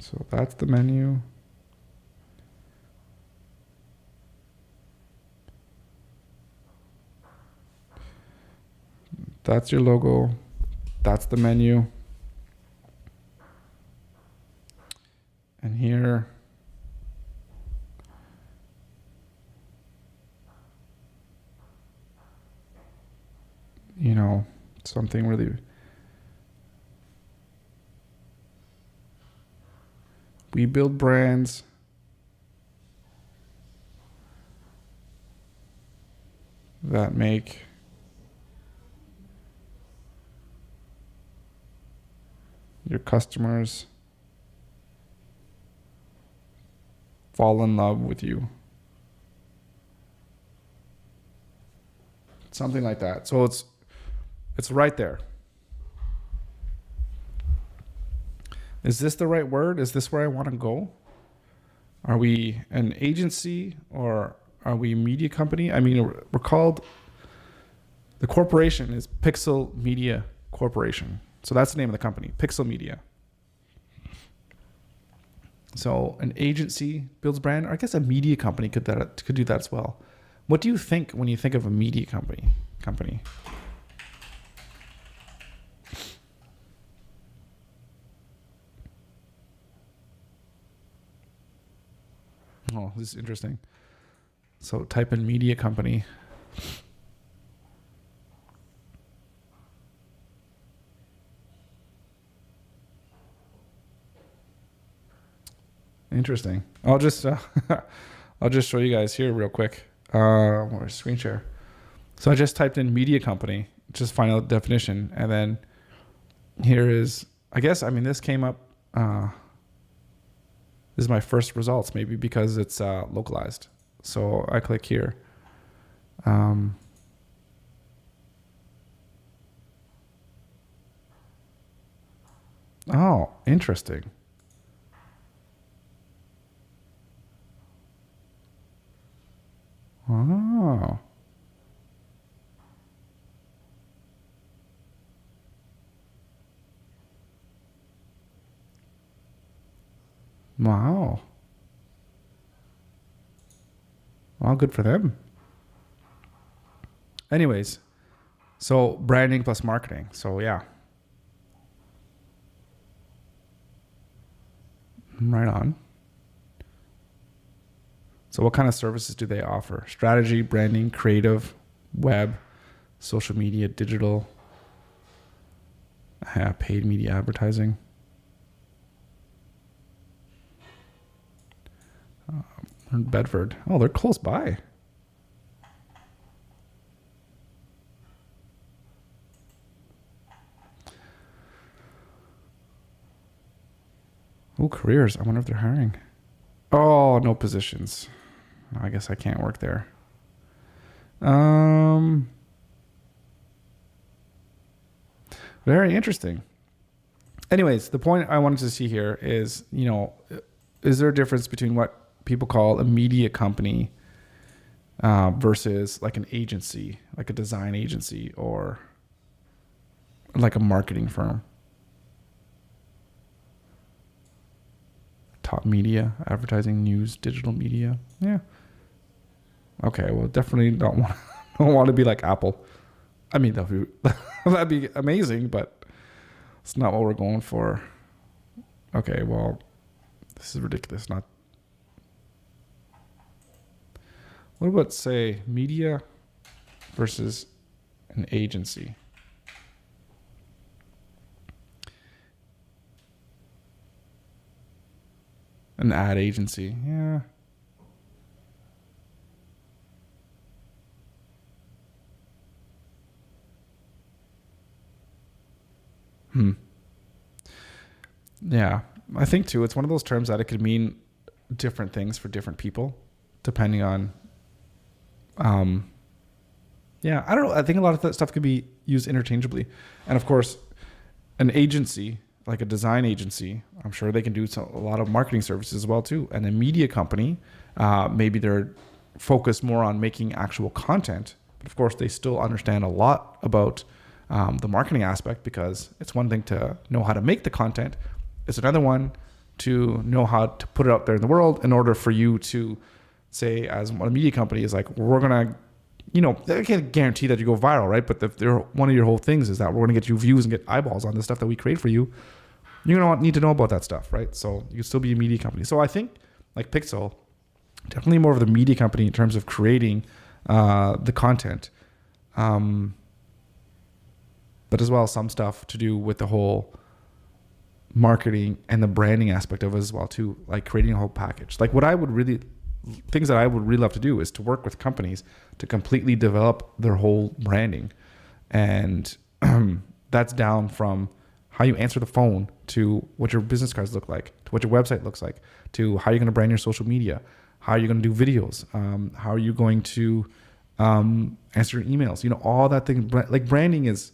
So that's the menu. That's your logo. That's the menu. And here, you know, something really. We build brands that make your customers fall in love with you. Something like that. So it's right there. Is this the right word? Is this where I want to go? Are we an agency or are we a media company? I mean, we're called, the corporation is Pixel Media Corporation. So that's the name of the company, Pixel Media. So an agency builds brand. Or I guess a media company could do that as well. What do you think when you think of a media company? Oh, this is interesting. So type in media company. Interesting. I'll just show you guys here real quick. Screen share. So I just typed in media company, just final definition, and then here is, this came up. This is my first results, maybe because it's localized. So I click here. Oh, interesting. Oh. Wow. Well, good for them. Anyways, so branding plus marketing. So yeah. Right on. So what kind of services do they offer? Strategy, branding, creative, web, social media, digital, paid media advertising. Bedford. Oh, they're close by. Oh, careers. I wonder if they're hiring. Oh, no positions. I guess I can't work there. Very interesting. Anyways, the point I wanted to see here is, is there a difference between what people call a media company versus like an agency, like a design agency or like a marketing firm? Top media, advertising, news, digital media. Yeah. Okay, well, definitely don't want to be like Apple. I mean, that'd be amazing, but it's not what we're going for. Okay, well, this is ridiculous. Not. What about, say, media versus an agency? An ad agency, yeah. Yeah, I think too. It's one of those terms that it could mean different things for different people, depending on. Um, yeah, I don't know. I think a lot of that stuff could be used interchangeably, and of course, an agency like a design agency, I'm sure they can do a lot of marketing services as well too. And a media company, maybe they're focused more on making actual content, but of course they still understand a lot about the marketing aspect, because it's one thing to know how to make the content. It's another one to know how to put it out there in the world in order for you to say, as a media company is like, we're going to, they can't guarantee that you go viral, right? But if one of your whole things is that we're going to get you views and get eyeballs on the stuff that we create for you, you're going to need to know about that stuff, right? So you can still be a media company. So I think like Pixel, definitely more of the media company in terms of creating the content. But as well, some stuff to do with the whole marketing and the branding aspect of it as well too, like creating a whole package. Like things that I would really love to do is to work with companies to completely develop their whole branding. And that's down from how you answer the phone to what your business cards look like, to what your website looks like, to how you're going to brand your social media, how you're going to do videos, how are you going to answer your emails, all that thing. Like branding is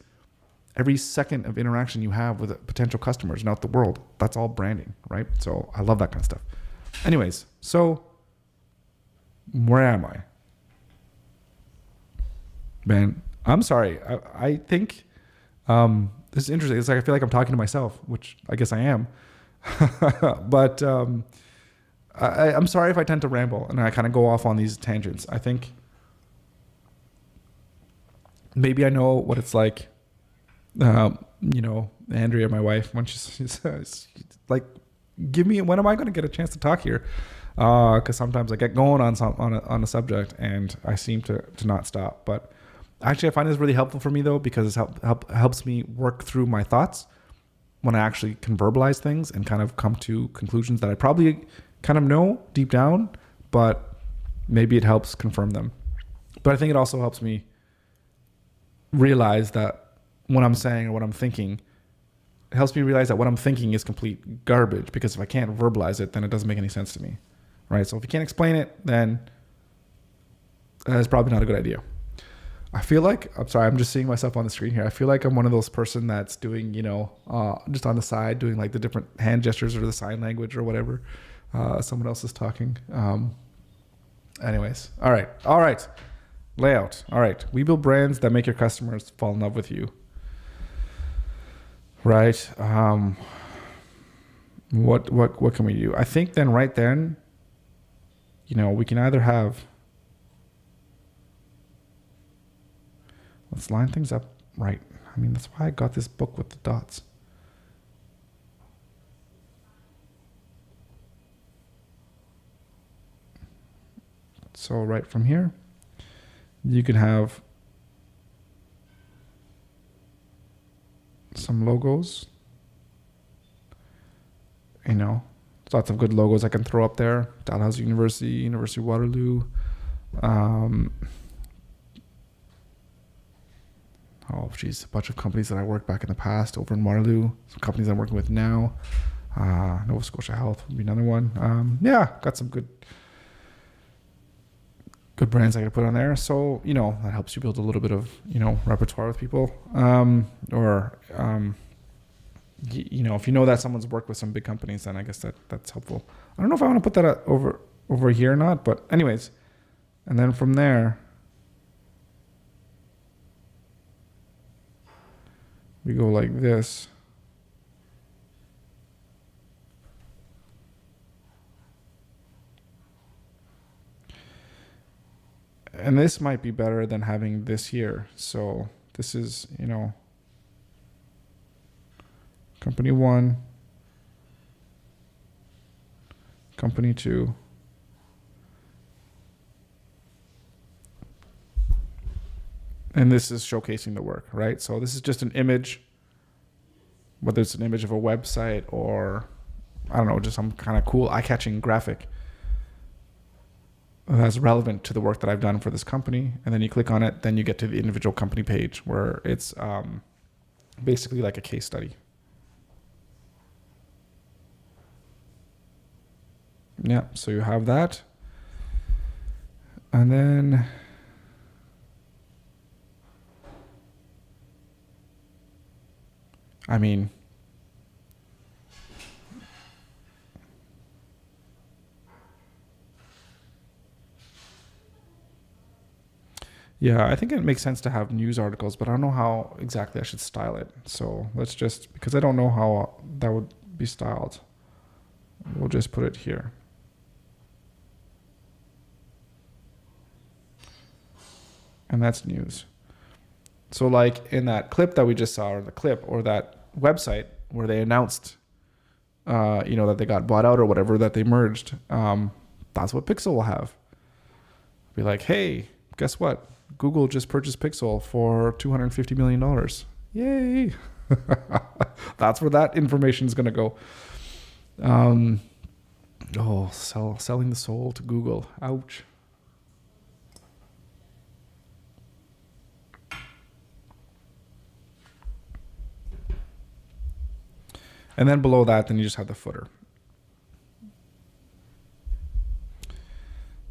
every second of interaction you have with potential customers and out the world. That's all branding, right? So I love that kind of stuff. Anyways, so where am I? Man, I'm sorry. I think this is interesting. It's like I feel like I'm talking to myself, which I guess I am. But I'm sorry if I tend to ramble and I kind of go off on these tangents. I think maybe I know what it's like. Andrea, my wife, when she's like, when am I going to get a chance to talk here? Because sometimes I get going on a subject and I seem to not stop. But actually, I find this really helpful for me though, because it helps me work through my thoughts when I actually can verbalize things and kind of come to conclusions that I probably kind of know deep down, but maybe it helps confirm them. But I think it also helps me realize that what I'm saying or what I'm thinking, it helps me realize that what I'm thinking is complete garbage, because if I can't verbalize it, then it doesn't make any sense to me, right? So if you can't explain it, then it's probably not a good idea. I feel like, I'm sorry, I'm just seeing myself on the screen here. I feel like I'm one of those person that's doing, just on the side, doing like the different hand gestures or the sign language or whatever. Someone else is talking. Anyways, all right. Layout. All right. We build brands that make your customers fall in love with you. Right. What can we do? I think then right then, we can either have, let's line things up right. I mean, that's why I got this book with the dots. So right from here, you can have some logos, lots of good logos I can throw up there. Dalhousie University, University of Waterloo. A bunch of companies that I worked back in the past over in Waterloo. Some companies I'm working with now. Nova Scotia Health would be another one. Got some good brands I could put on there. So, that helps you build a little bit of, repertoire with people. If you know that someone's worked with some big companies, then I guess that's helpful. I don't know if I want to put that over here or not, but anyways. And then from there, we go like this. And this might be better than having this here. So this is, company 1, company 2. And this is showcasing the work, right? So this is just an image, whether it's an image of a website or, I don't know, just some kind of cool eye-catching graphic that's relevant to the work that I've done for this company. And then you click on it, then you get to the individual company page where it's basically like a case study. Yeah, so you have that. And then yeah, I think it makes sense to have news articles, but I don't know how exactly I should style it. So let's just, because I don't know how that would be styled, we'll just put it here. And that's news. So like in that clip that we just saw, or the clip, or that website where they announced, that they got bought out or whatever, that they merged, that's what Pixel will have. Be like, hey, guess what? Google just purchased Pixel for $250 million. Yay. That's where that information is going to go. Selling the soul to Google. Ouch. And then below that, then you just have the footer.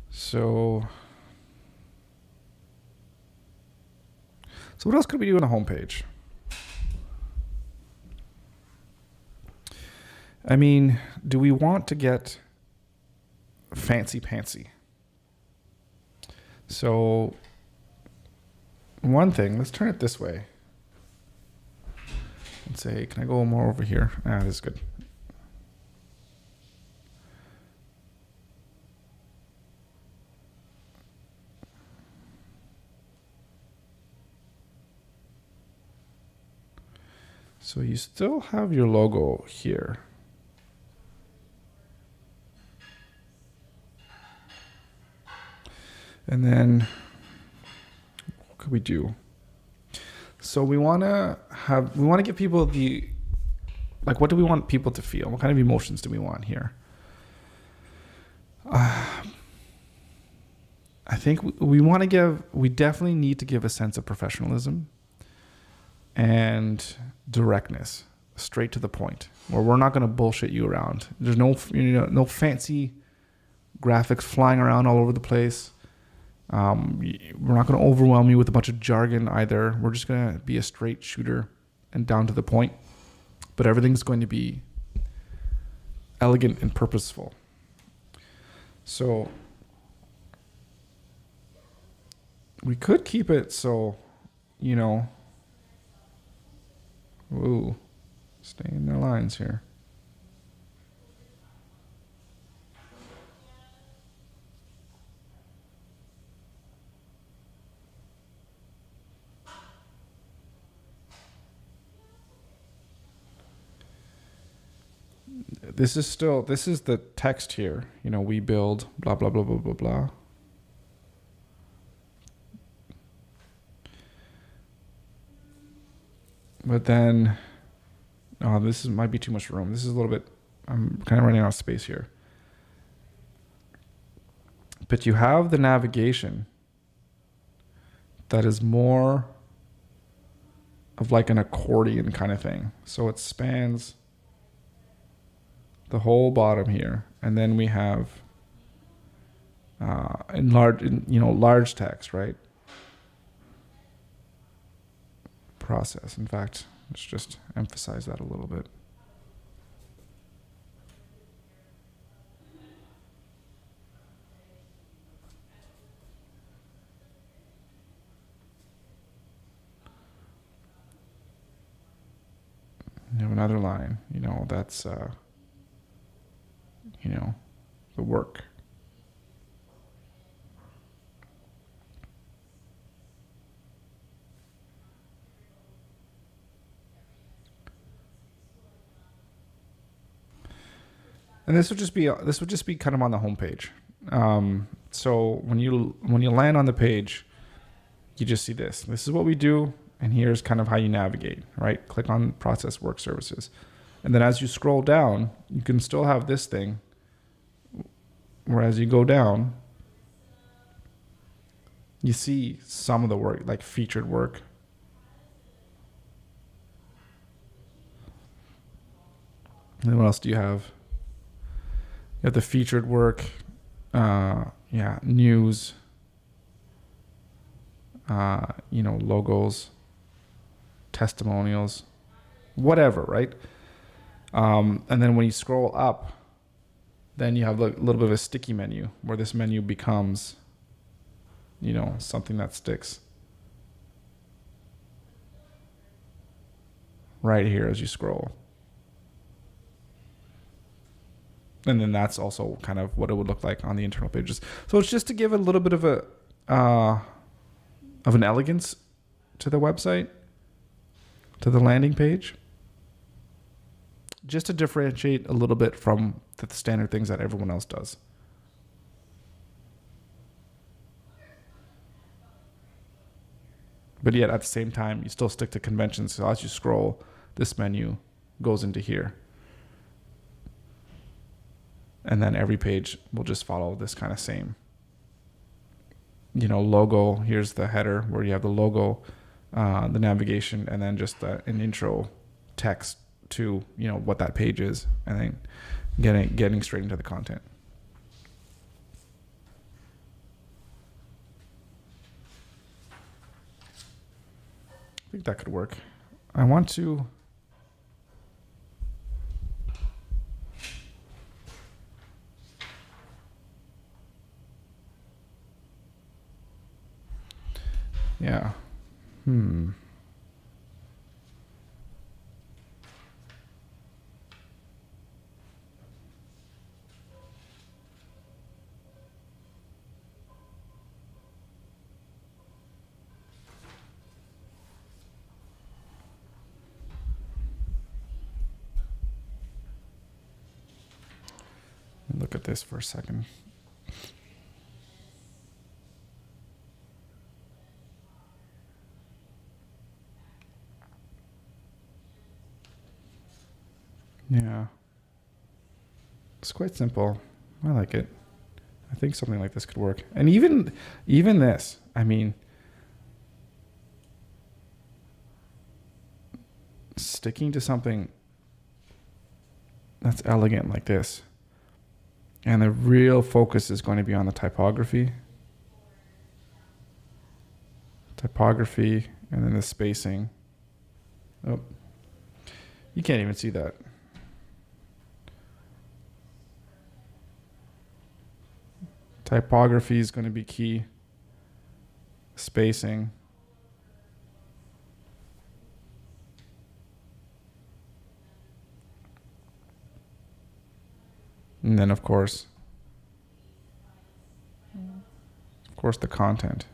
So what else could we do on the homepage? Do we want to get fancy pantsy? So one thing, let's turn it this way. Let's say, can I go more over here? This is good. So you still have your logo here. And then what could we do? So we want to give people what do we want people to feel? What kind of emotions do we want here? I think we definitely need to give a sense of professionalism and directness, straight to the point, where we're not going to bullshit you around. There's no fancy graphics flying around all over the place. We're not going to overwhelm you with a bunch of jargon either. We're just going to be a straight shooter and down to the point, but everything's going to be elegant and purposeful. So we could keep it so, stay in their lines here. This is the text here. We build blah, blah, blah, blah, blah, blah. But then, might be too much room. This is a little bit, I'm kind of running out of space here. But you have the navigation that is more of like an accordion kind of thing. So it spans the whole bottom here. And then we have large text, right? Process. In fact, let's just emphasize that a little bit. You have another line, that's, the work. And this would just be kind of on the home page. So when you land on the page, you just see this. This is what we do, and here's kind of how you navigate, right? Click on Process Work Services. And then as you scroll down, you can still have this thing, where as you go down, you see some of the work, like featured work. And then what else do you have? You have the featured work, news, logos, testimonials, whatever, right? And then when you scroll up, then you have a little bit of a sticky menu where this menu becomes, something that sticks right here as you scroll. And then that's also kind of what it would look like on the internal pages. So it's just to give a little bit of an elegance to the website, to the landing page, just to differentiate a little bit from the standard things that everyone else does. But yet at the same time, you still stick to conventions. So as you scroll, this menu goes into here. And then every page will just follow this kind of same, logo. Here's the header where you have the logo, the navigation, and then just an intro text to, what that page is, and then getting straight into the content. I think that could work. I want to... Yeah. Look at this for a second. Yeah. It's quite simple. I like it. I think something like this could work. And even this, sticking to something that's elegant like this, and the real focus is going to be on the typography, and then the spacing. Oh, you can't even see that. Typography is going to be key. Spacing. And then, of course, the content.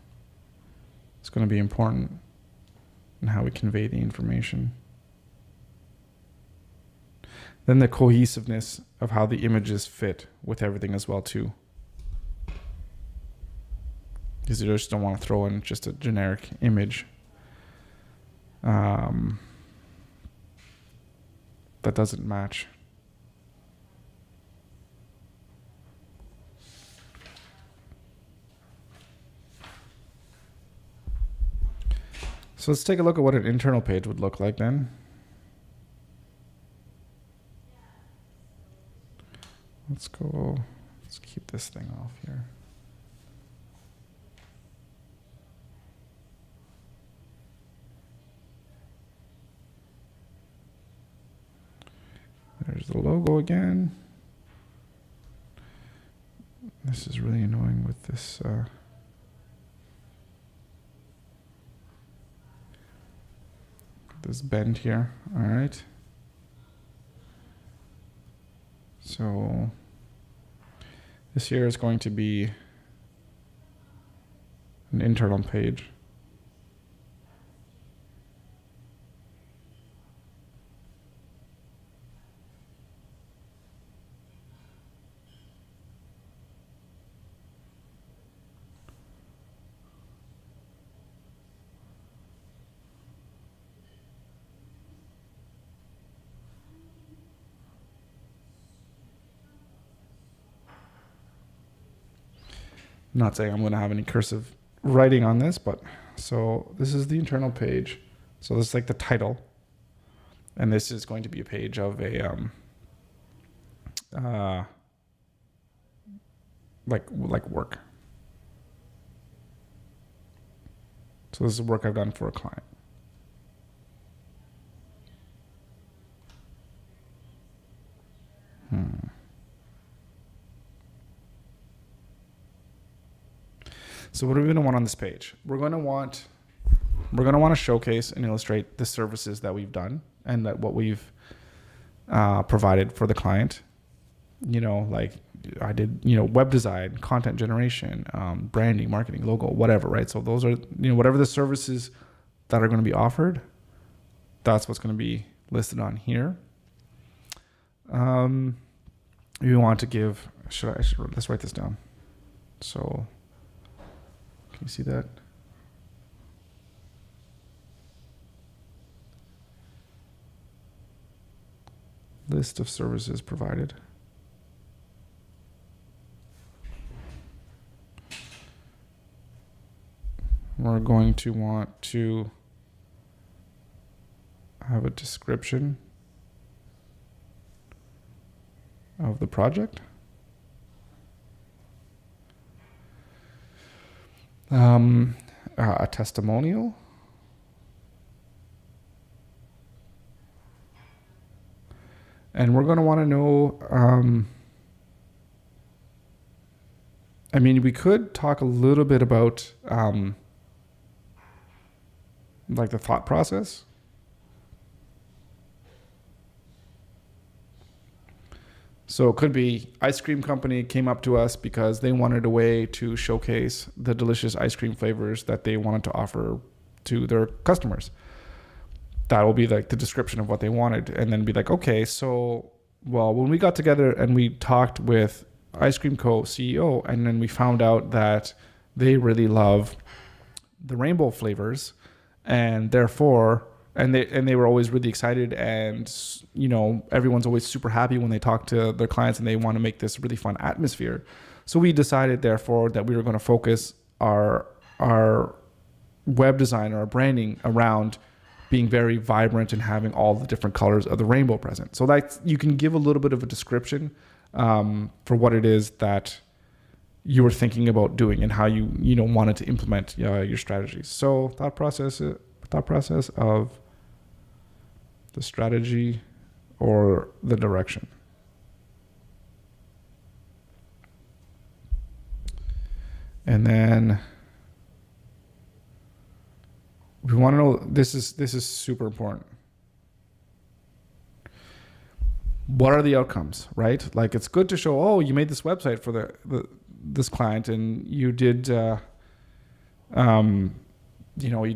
It's going to be important in how we convey the information. Then the cohesiveness of how the images fit with everything as well, too. Because you just don't want to throw in just a generic image that doesn't match. So let's take a look at what an internal page would look like then. Let's keep this thing off here. There's the logo again. This is really annoying with this. This bend here. All right. So this here is going to be an internal page. Not saying I'm going to have any cursive writing on this, but so this is the internal page. So this is like the title, and this is going to be a page of a like work. So this is work I've done for a client. So what are we going to want on this page? We're going to want to showcase and illustrate the services that we've done and that what we've provided for the client. You know, like I did, you know, web design, content generation, branding, marketing, logo, whatever, right? So those are, you know, whatever the services that are going to be offered, that's what's going to be listed on here. We want to give, let's write this down. So can you see that? List of services provided. We're going to want to have a description of the project. A testimonial. And we're going to want to know, I mean, we could talk a little bit about like the thought process. So it could be ice cream company came up to us because they wanted a way to showcase the delicious ice cream flavors that they wanted to offer to their customers. That will be like the description of what they wanted, and then be like, okay, so, well, when we got together and we talked with Ice Cream Co. CEO, and then we found out that they really love the rainbow flavors, and therefore, and they were always really excited, and, you know, everyone's always super happy when they talk to their clients and they want to make this really fun atmosphere. So we decided, therefore, that we were going to focus our web design or our branding around being very vibrant and having all the different colors of the rainbow present. So that you can give a little bit of a description for what it is that you were thinking about doing and how you wanted to implement your strategies. So thought process of the strategy or the direction. And then we want to know, this is super important. What are the outcomes, right? Like, it's good to show, oh, you made this website for this client, and you did, you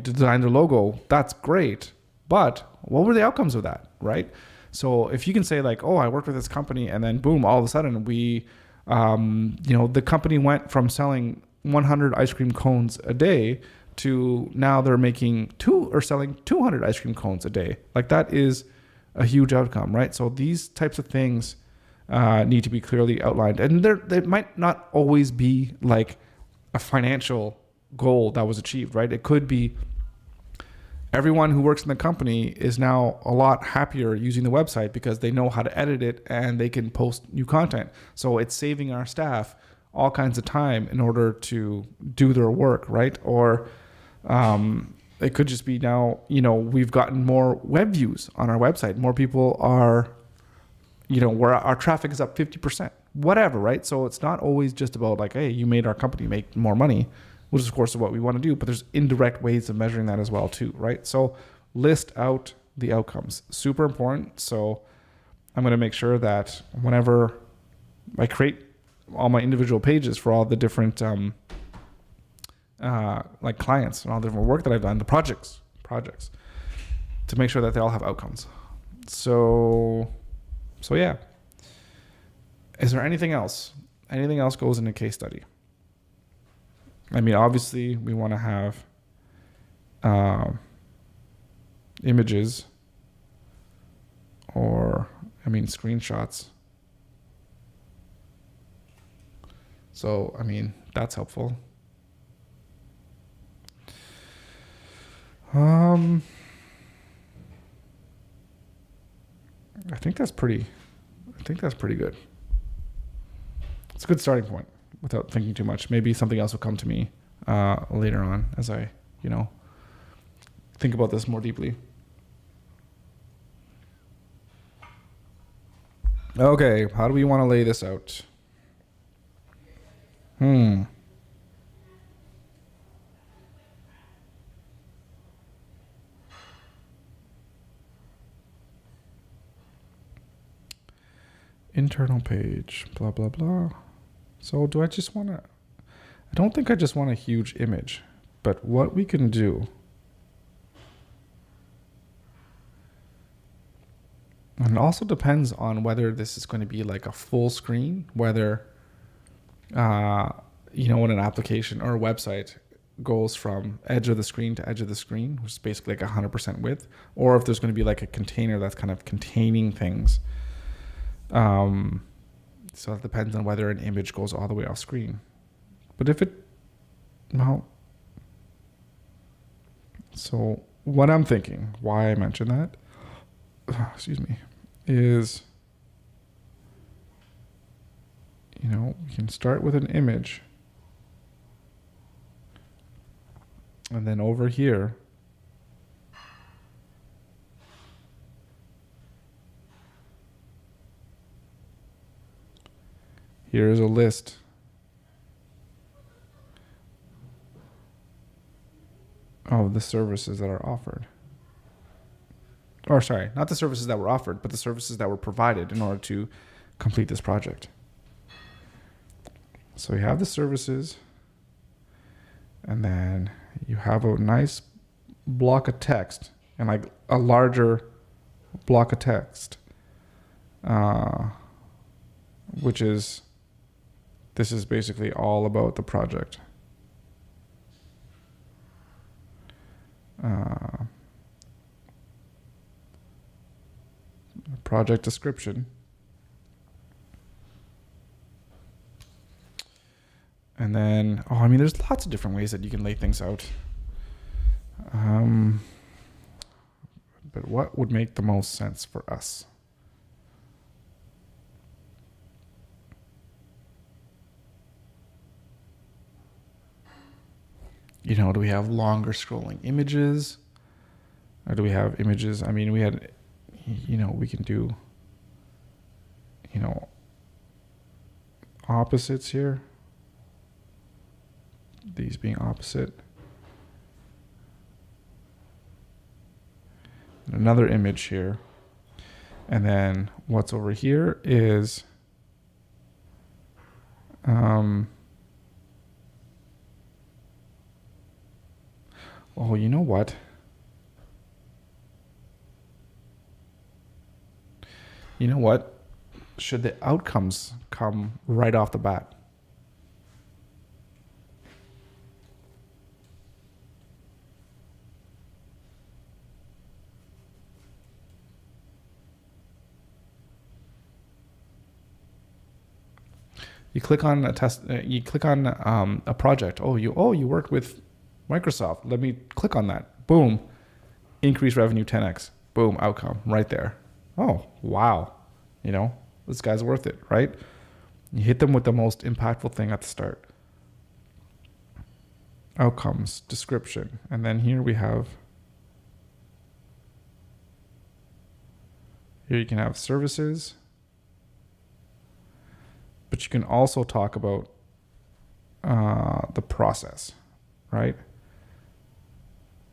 designed the logo. That's great. But what were the outcomes of that, right? So if you can say like, oh, I worked with this company, and then boom, all of a sudden we, the company went from selling 100 ice cream cones a day to now they're selling 200 ice cream cones a day. Like, that is a huge outcome, right? So these types of things need to be clearly outlined, and they might not always be like a financial goal that was achieved, right? It could be everyone who works in the company is now a lot happier using the website because they know how to edit it and they can post new content. So it's saving our staff all kinds of time in order to do their work, right? Or it could just be now, we've gotten more web views on our website. More people are, where our traffic is up 50%, whatever, right? So it's not always just about like, hey, you made our company make more money, which is of course what we want to do, but there's indirect ways of measuring that as well too, right? So list out the outcomes, super important. So I'm going to make sure that whenever I create all my individual pages for all the different like clients and all the different work that I've done, the projects, to make sure that they all have outcomes. So yeah. Is there anything else? Anything else goes in a case study? I mean, obviously we want to have images screenshots. So, I mean, that's helpful. I think that's pretty good. It's a good starting point without thinking too much. Maybe something else will come to me later on as I, think about this more deeply. Okay, how do we want to lay this out? Internal page, blah, blah, blah. So do I just want to... I don't think I just want a huge image, but what we can do... And it also depends on whether this is going to be like a full screen, whether, when an application or a website goes from edge of the screen to edge of the screen, which is basically like 100% width, or if there's going to be like a container that's kind of containing things. So it depends on whether an image goes all the way off screen. But if it, so what I'm thinking, why I mentioned that, is, we can start with an image. And then over here, here's a list of the services that are offered. Or sorry, not the services that were offered, but the services that were provided in order to complete this project. So you have the services, and then you have a nice block of text, and like a larger block of text, which is, this is basically all about the project. Project description. And then, there's lots of different ways that you can lay things out. But what would make the most sense for us? Do we have longer scrolling images? Or do we have images? We had, we can do, opposites here. These being opposite. And another image here. And then what's over here is, oh, you know what? Should the outcomes come right off the bat? You click on a test. You click on a project. You worked with Microsoft. Let me click on that. Boom, increase revenue 10x. Boom, outcome right there. Oh wow, this guy's worth it, right? You hit them with the most impactful thing at the start. Outcomes, description, and then here we have. Here you can have services. But you can also talk about the process, right?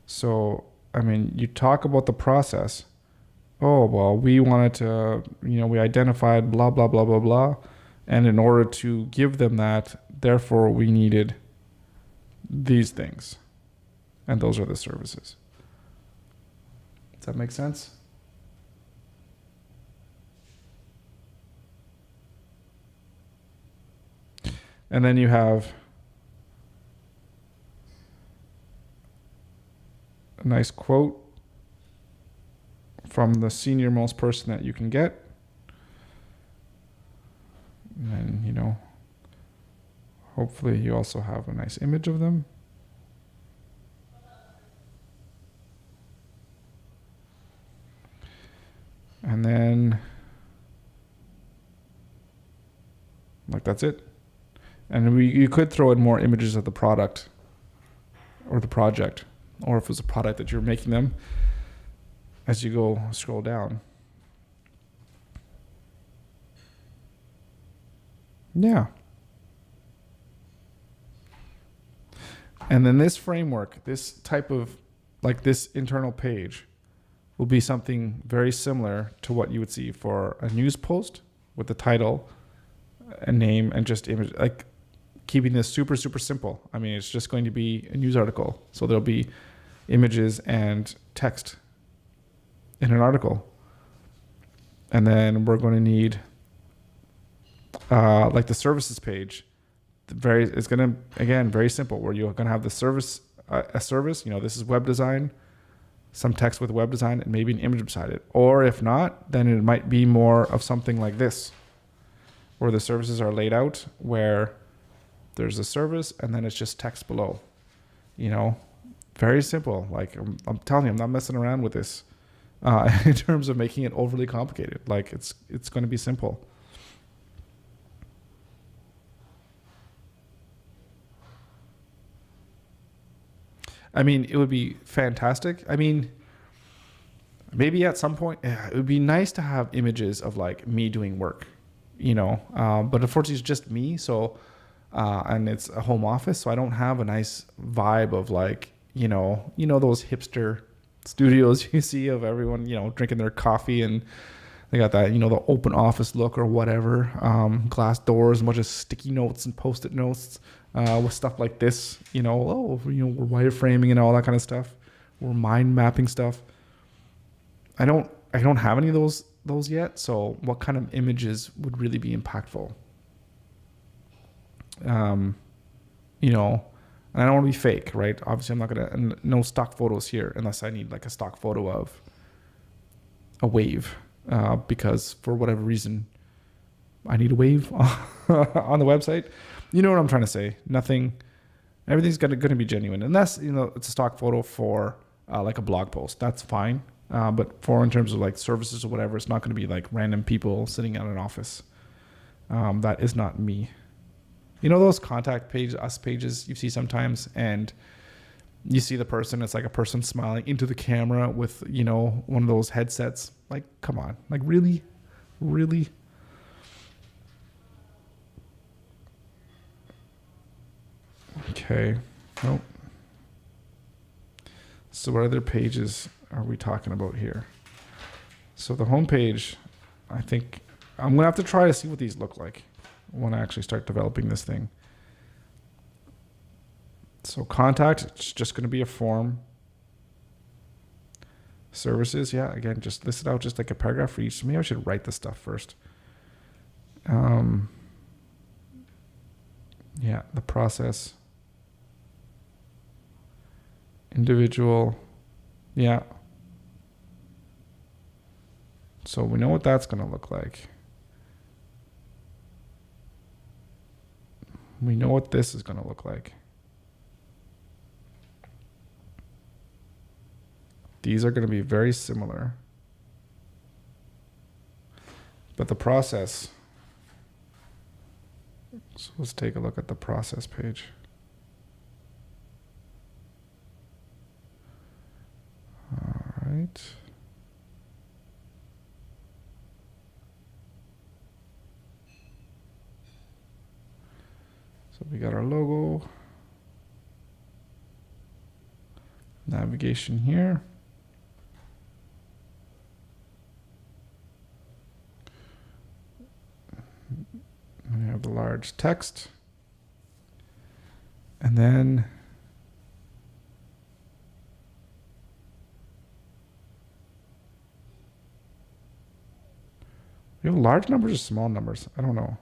So, you talk about the process. Oh, well, we wanted to, we identified blah, blah, blah, blah, blah. And in order to give them that, therefore, we needed these things. And those are the services. Does that make sense? And then you have a nice quote from the senior most person that you can get. And then, Hopefully you also have a nice image of them. And then, like, that's it. And you could throw in more images of the product or the project, or if it was a product that you're making them as you go scroll down. Yeah. And then this framework, this type of, like this internal page, will be something very similar to what you would see for a news post with the title, a name, and just image, like keeping this super, super simple. I mean, it's just going to be a news article. So there'll be images and text in an article. And then we're going to need like the services page. It's going to, again, very simple, where you're going to have the service, a service, this is web design, some text with web design, and maybe an image beside it. Or if not, then it might be more of something like this, where the services are laid out, where there's a service and then it's just text below. Very simple. Like I'm telling you, I'm not messing around with this in terms of making it overly complicated. Like it's going to be simple. I mean, it would be fantastic. I mean, maybe at some point, it would be nice to have images of like me doing work, but unfortunately it's just me. So, and it's a home office. So I don't have a nice vibe of like, those hipster studios you see of everyone, drinking their coffee and they got that, the open office look or whatever, glass doors, a bunch of sticky notes and Post-it notes, with stuff like this, we're wireframing and all that kind of stuff. We're mind mapping stuff. I don't have any of those yet. So what kind of images would really be impactful? And I don't want to be fake, right? Obviously I'm not going to, no stock photos here unless I need like a stock photo of a wave, because for whatever reason I need a wave on the website. You know what I'm trying to say? Everything's going to be genuine, unless it's a stock photo for like a blog post. That's fine, but for in terms of like services or whatever, it's not going to be like random people sitting at an office. That is not me. Those contact us pages you see sometimes, and you see the person, it's like a person smiling into the camera with one of those headsets. Like, come on, like really. Okay. Nope. So what other pages are we talking about here? So the home page, I think I'm going to have to try to see what these look like when I actually start developing this thing. So contact, it's just going to be a form. Services, yeah, again, just list it out just like a paragraph for each. Maybe I should write this stuff first. Yeah, the process. Individual, yeah. So we know what that's going to look like. We know what this is going to look like. These are going to be very similar. But the process, so let's take a look at the process page. All right. So we got our logo, navigation here. We have the large text. And then we have large numbers or small numbers? I don't know.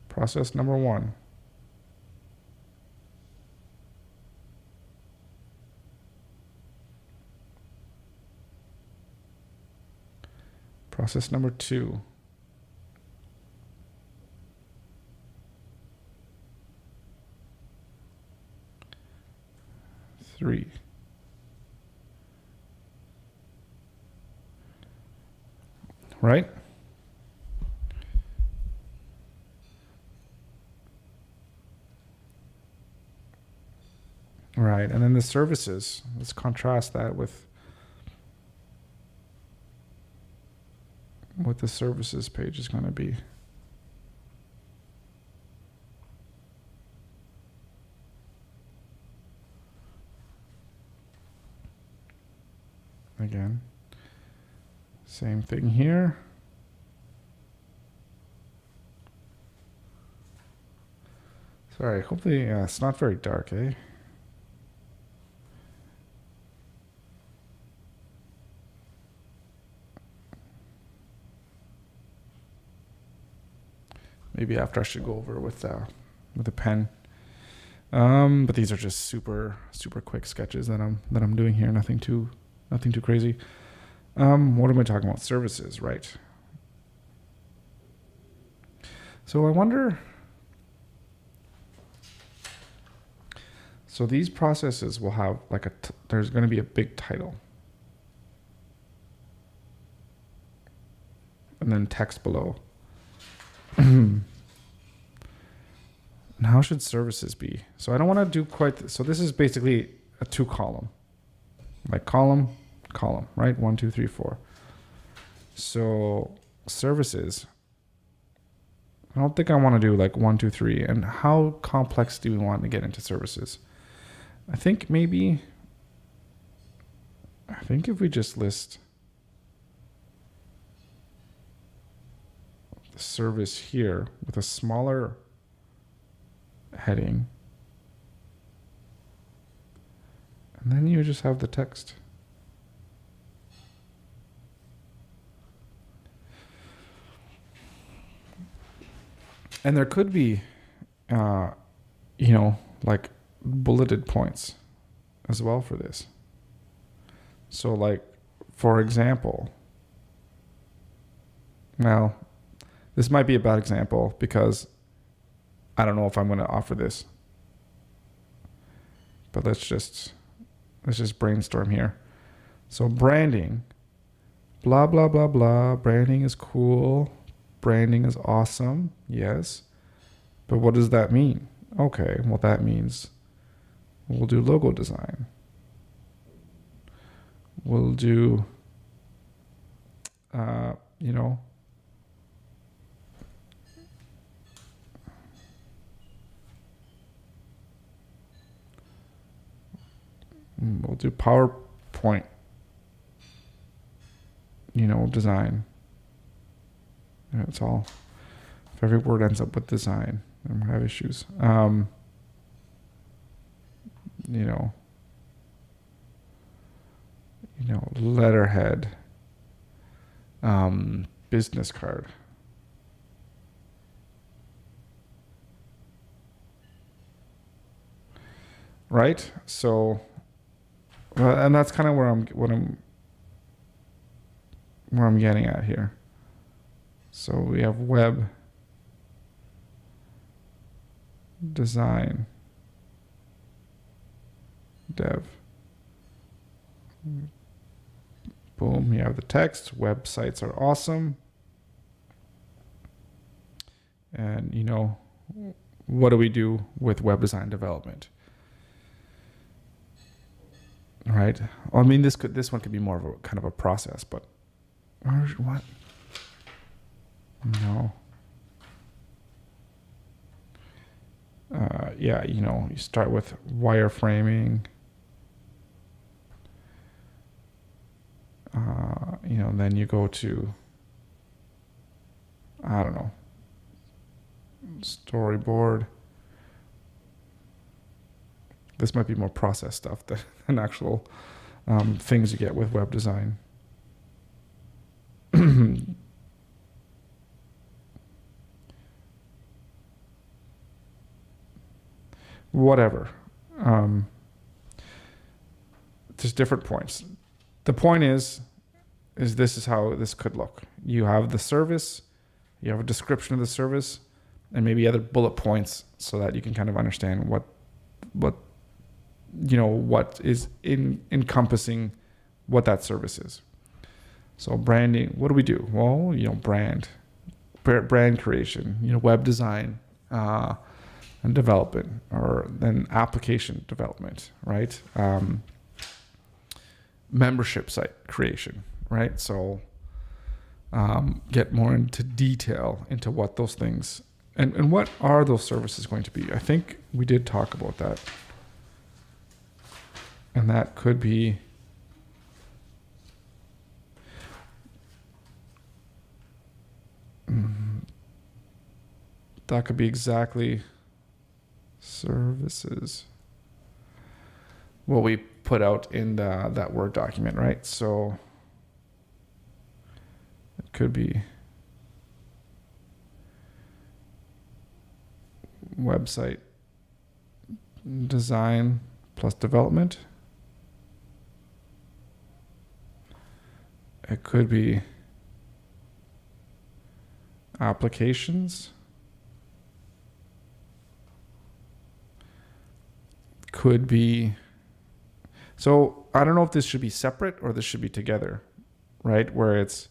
Process number 1. Process number 2. 3. Right? Right, and then the services. Let's contrast that with what the services page is going to be. Again, same thing here. Sorry, hopefully it's not very dark, eh? Maybe after I should go over with a pen. But these are just super quick sketches that I'm doing here. Nothing too crazy. What am I talking about? Services, right? So I wonder. So these processes will have like there's going to be a big title, and then text below. And how should services be? So I don't want to do quite. So this is basically a 2-column, like column, right? 1, 2, 3, 4. So services. I don't think I want to do like 1, 2, 3. And how complex do we want to get into services? I think if we just list the service here with a smaller heading, and then you just have the text. And there could be, like bulleted points as well for this. So like, for example, well, this might be a bad example because I don't know if I'm going to offer this, but let's just brainstorm here. So branding, blah, blah, blah, blah. Branding is cool. Branding is awesome. Yes. But what does that mean? Okay. Well, that means we'll do logo design. We'll do, we'll do PowerPoint, design. And it's all, if every word ends up with design, then we'll have issues. Letterhead, business card. Right? So, and that's kind of where I'm getting at here. So we have web design dev. Boom, you have the text. Websites are awesome. And what do we do with web design development? Right? I mean, this one could be more of a kind of a process, but what? No. You start with wireframing. Then you go to, I don't know, storyboard. This might be more process stuff than actual things you get with web design. Whatever. There's different points. The point is this is how this could look. You have the service, you have a description of the service, and maybe other bullet points so that you can kind of understand what what is encompassing what that service is. So branding, what do we do? Well, brand creation, web design, and development, or then application development, right? Membership site creation, right? So get more into detail into what those things and what are those services going to be. I think we did talk about that. And that could be exactly services what we put out in that Word document, right? So it could be website design plus development. It could be applications. Could be, so I don't know if this should be separate or this should be together, right? Where it's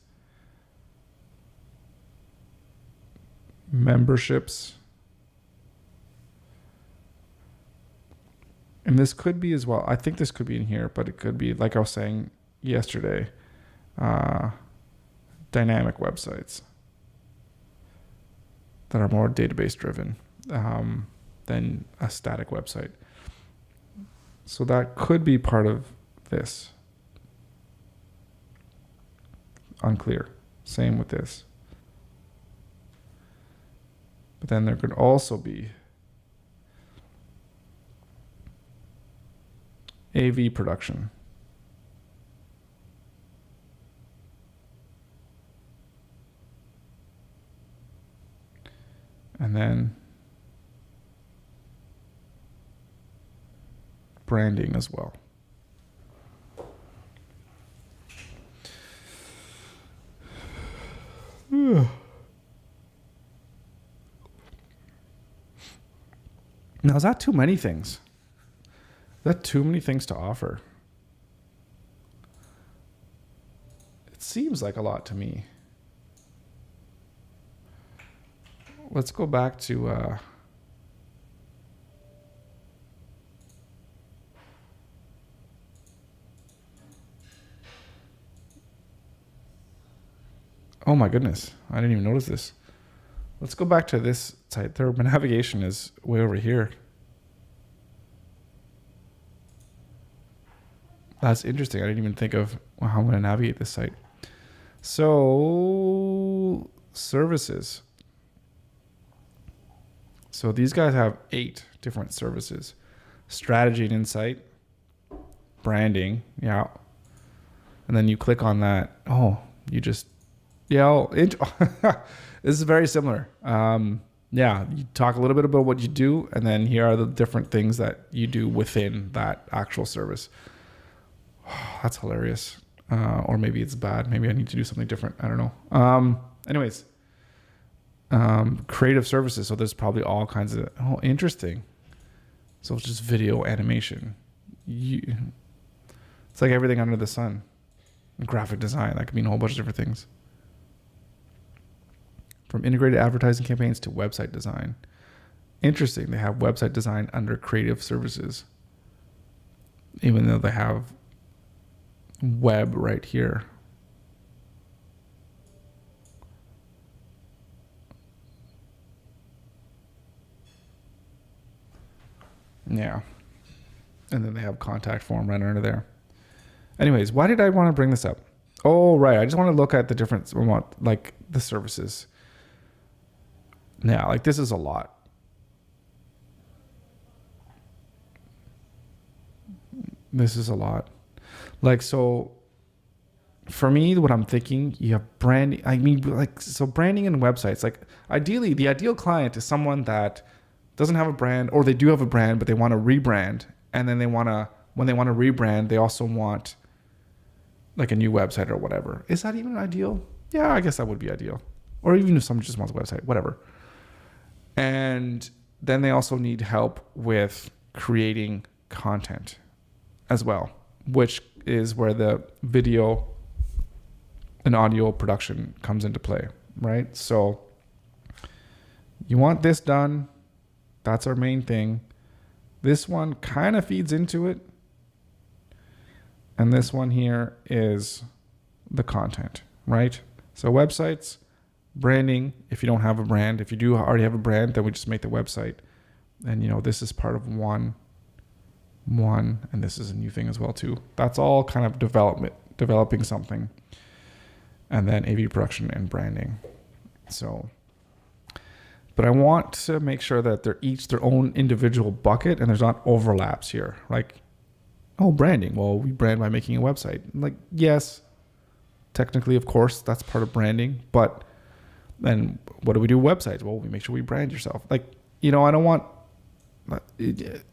memberships. And this could be as well. I think this could be in here, but it could be, like I was saying yesterday, dynamic websites that are more database driven than a static website. So that could be part of this. Unclear. Same with this. But then there could also be AV production. And then branding as well. Now, is that too many things? Is that too many things to offer? It seems like a lot to me. Let's go back to oh my goodness, I didn't even notice this. Let's go back to this site. Their navigation is way over here. That's interesting. I didn't even think of how I'm going to navigate this site. So, services. So these guys have 8 different services. Strategy and insight. Branding. Yeah. And then you click on that. Oh, you just... Yeah, this is very similar. Yeah, you talk a little bit about what you do, and then here are the different things that you do within that actual service. That's hilarious. Or maybe it's bad. Maybe I need to do something different. I don't know. Anyways, creative services. So there's probably all kinds of... Oh, interesting. So it's just video animation. It's like everything under the sun. Graphic design. That could mean a whole bunch of different things. From integrated advertising campaigns to website design. Interesting. They have website design under creative services. Even though they have web right here. Yeah. And then they have contact form right under there. Anyways, why did I want to bring this up? Oh, right. I just want to look at the difference. We want, like, the services. Yeah, like this is a lot. This is a lot. Like, so for me, what I'm thinking, you have branding. I mean, like, so branding and websites, like ideally, the ideal client is someone that doesn't have a brand, or they do have a brand, but they want to rebrand. And then when they want to rebrand, they also want like a new website or whatever. Is that even ideal? Yeah, I guess that would be ideal. Or even if someone just wants a website, whatever. And then they also need help with creating content as well, which is where the video and audio production comes into play, right? So you want this done. That's our main thing. This one kind of feeds into it. And this one here is the content, right? So websites, branding, if you don't have a brand. If you do already have a brand, then we just make the website. And, this is part of one, and this is a new thing as well too. That's all kind of developing something. And then AV production and branding. So, but I want to make sure that they're each their own individual bucket and there's not overlaps here. Like, branding. Well, we brand by making a website. Like, yes, technically, of course, that's part of branding. But then what do we do with websites? Well, we make sure we brand yourself. Like, I don't want, it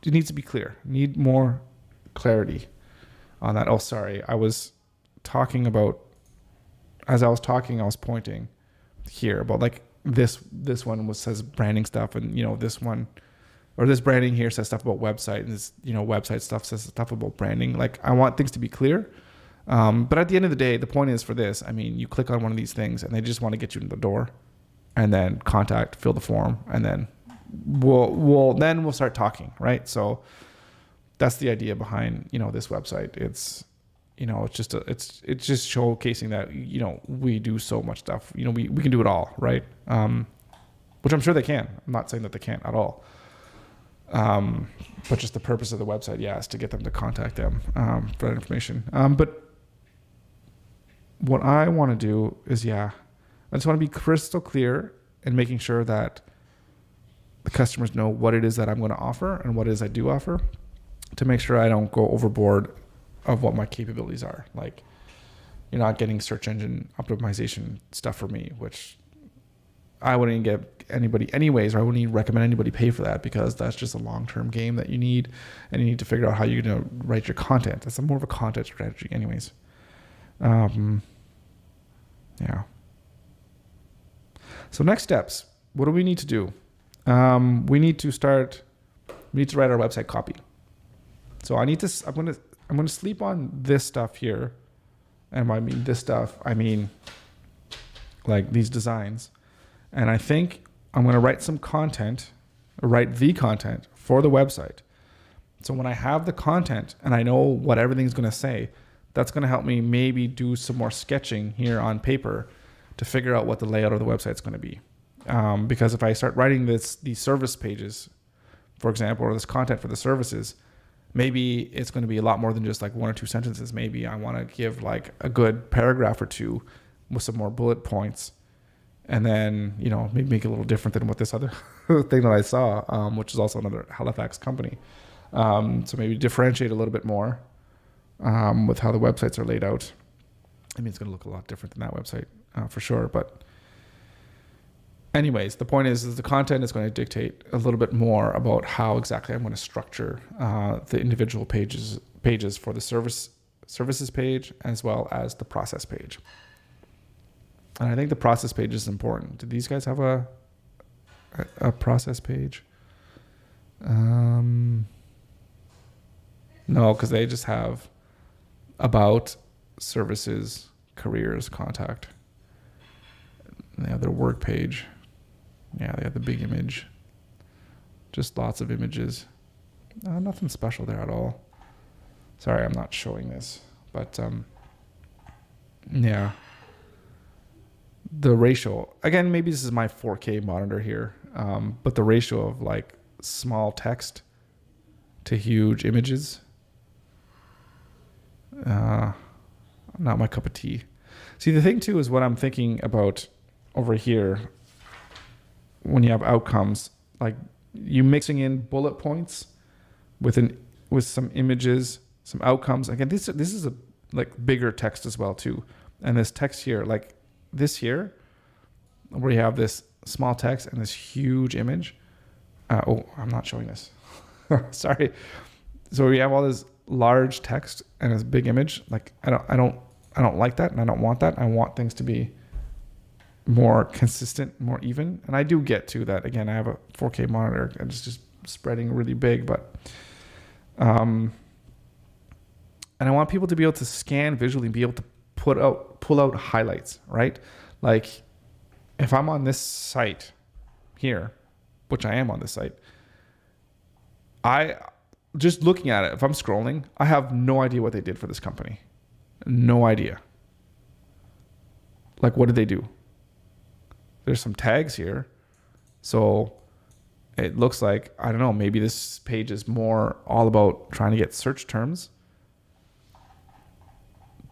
needs to be clear. Need more clarity on that. Oh, sorry. I was talking about, as I was talking, I was pointing here about like this one says branding stuff, and this one or this branding here says stuff about website, and this website stuff says stuff about branding. Like, I want things to be clear, but at the end of the day, the point is for this, you click on one of these things and they just want to get you in the door, and then fill the form, and then we'll start talking, right? So that's the idea behind this website. It's it's just showcasing that, we do so much stuff. We can do it all, right? Which I'm sure they can. I'm not saying that they can't at all. But just the purpose of the website, is to get them to contact them for that information. But what I want to do is, I just want to be crystal clear in making sure that the customers know what it is that I'm going to offer and what it is I do offer, to make sure I don't go overboard of what my capabilities are. Like, you're not getting search engine optimization stuff for me, which I wouldn't get anybody anyways, or I wouldn't even recommend anybody pay for that, because that's just a long-term game that you need, and you need to figure out how you're going to write your content. That's more of a content strategy anyways. So next steps, what do we need to do? We need to write our website copy. So I'm going to sleep on this stuff here. And I mean this stuff, I mean like these designs. And I think I'm going to write the content for the website. So when I have the content and I know what everything's going to say, that's going to help me maybe do some more sketching here on paper to figure out what the layout of the website is going to be. Because if I start writing these service pages, for example, or this content for the services, maybe it's going to be a lot more than just like one or two sentences. Maybe I want to give like a good paragraph or two with some more bullet points, and then, maybe make it a little different than what this other thing that I saw, which is also another Halifax company. So maybe differentiate a little bit more with how the websites are laid out. It's going to look a lot different than that website for sure. But anyways, the point is the content is going to dictate a little bit more about how exactly I'm going to structure the individual pages for the services page, as well as the process page. And I think the process page is important. Do these guys have a process page? No, because they just have about, services, careers, contact. And they have their work page. Yeah, they have the big image. Just lots of images. Nothing special there at all. Sorry, I'm not showing this. But, the ratio, again, maybe this is my 4K monitor here, but the ratio of like small text to huge images, not my cup of tea. See, the thing too is what I'm thinking about over here when you have outcomes, like you mixing in bullet points with some images, some outcomes. Again, this is a like bigger text as well too. And this text here, like this here, where you have this small text and this huge image. I'm not showing this. Sorry. So we have all this large text and this big image. Like I don't like that, and I don't want that. I want things to be more consistent, more even. And I do get to that. Again, I have a 4K monitor and it's just spreading really big, but And I want people to be able to scan visually and be able to pull out highlights, right? Like if I'm on this site here, which I am on this site, I just looking at it, if I'm scrolling, I have no idea what they did for this company. No idea. Like, what did they do? There's some tags here. So it looks like, I don't know, maybe this page is more all about trying to get search terms.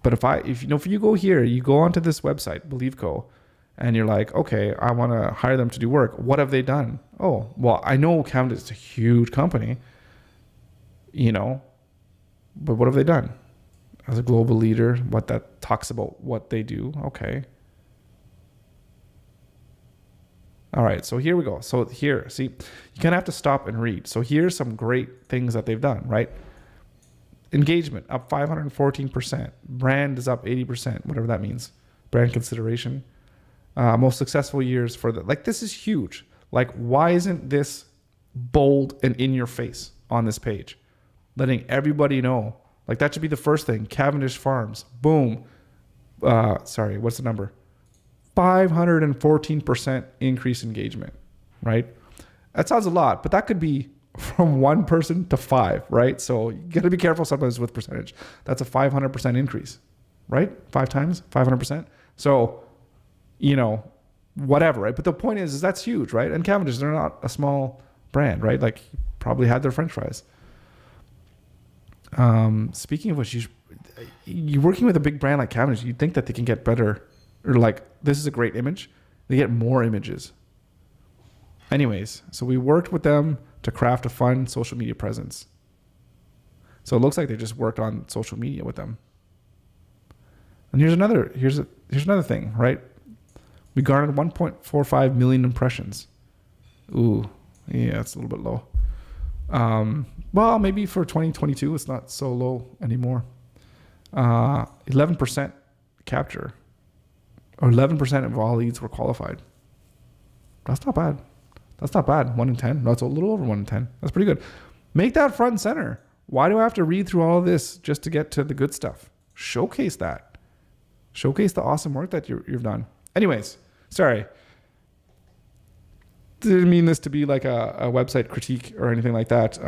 But if you go here, you go onto this website, BelieveCo, and you're like, okay, I want to hire them to do work. What have they done? Oh, well, I know Canada is a huge company, but what have they done? As a global leader, what that talks about what they do. Okay. All right, so here we go. So here, see, you kind of have to stop and read. So here's some great things that they've done, right? Engagement up 514%. Brand is up 80%, whatever that means. Brand consideration. Most successful years for this is huge. Like, why isn't this bold and in your face on this page? Letting everybody know. Like, that should be the first thing. Cavendish Farms. Boom. Sorry, what's the number? 514% increase engagement, right? That sounds a lot, but that could be from one person to 5, right? So you got to be careful sometimes with percentage. That's a 500% increase, right? 5 times, 500%. So, whatever, right? But the point is that's huge, right? And Cavendish, they're not a small brand, right? Like, probably had their French fries. Speaking of which, you're working with a big brand like Cavendish, you'd think that they can get better, or like, this is a great image. They get more images. Anyways, so we worked with them to craft a fun social media presence. So it looks like they just worked on social media with them. And here's another thing, right? We garnered 1.45 million impressions. Ooh, yeah, it's a little bit low. Well, maybe for 2022, it's not so low anymore. 11% capture, or 11% of all leads were qualified. That's not bad. 1 in 10. No, it's a little over 1 in 10. That's pretty good. Make that front and center. Why do I have to read through all of this just to get to the good stuff? Showcase that. Showcase the awesome work that you've done. Anyways, sorry. Didn't mean this to be like a website critique or anything like that.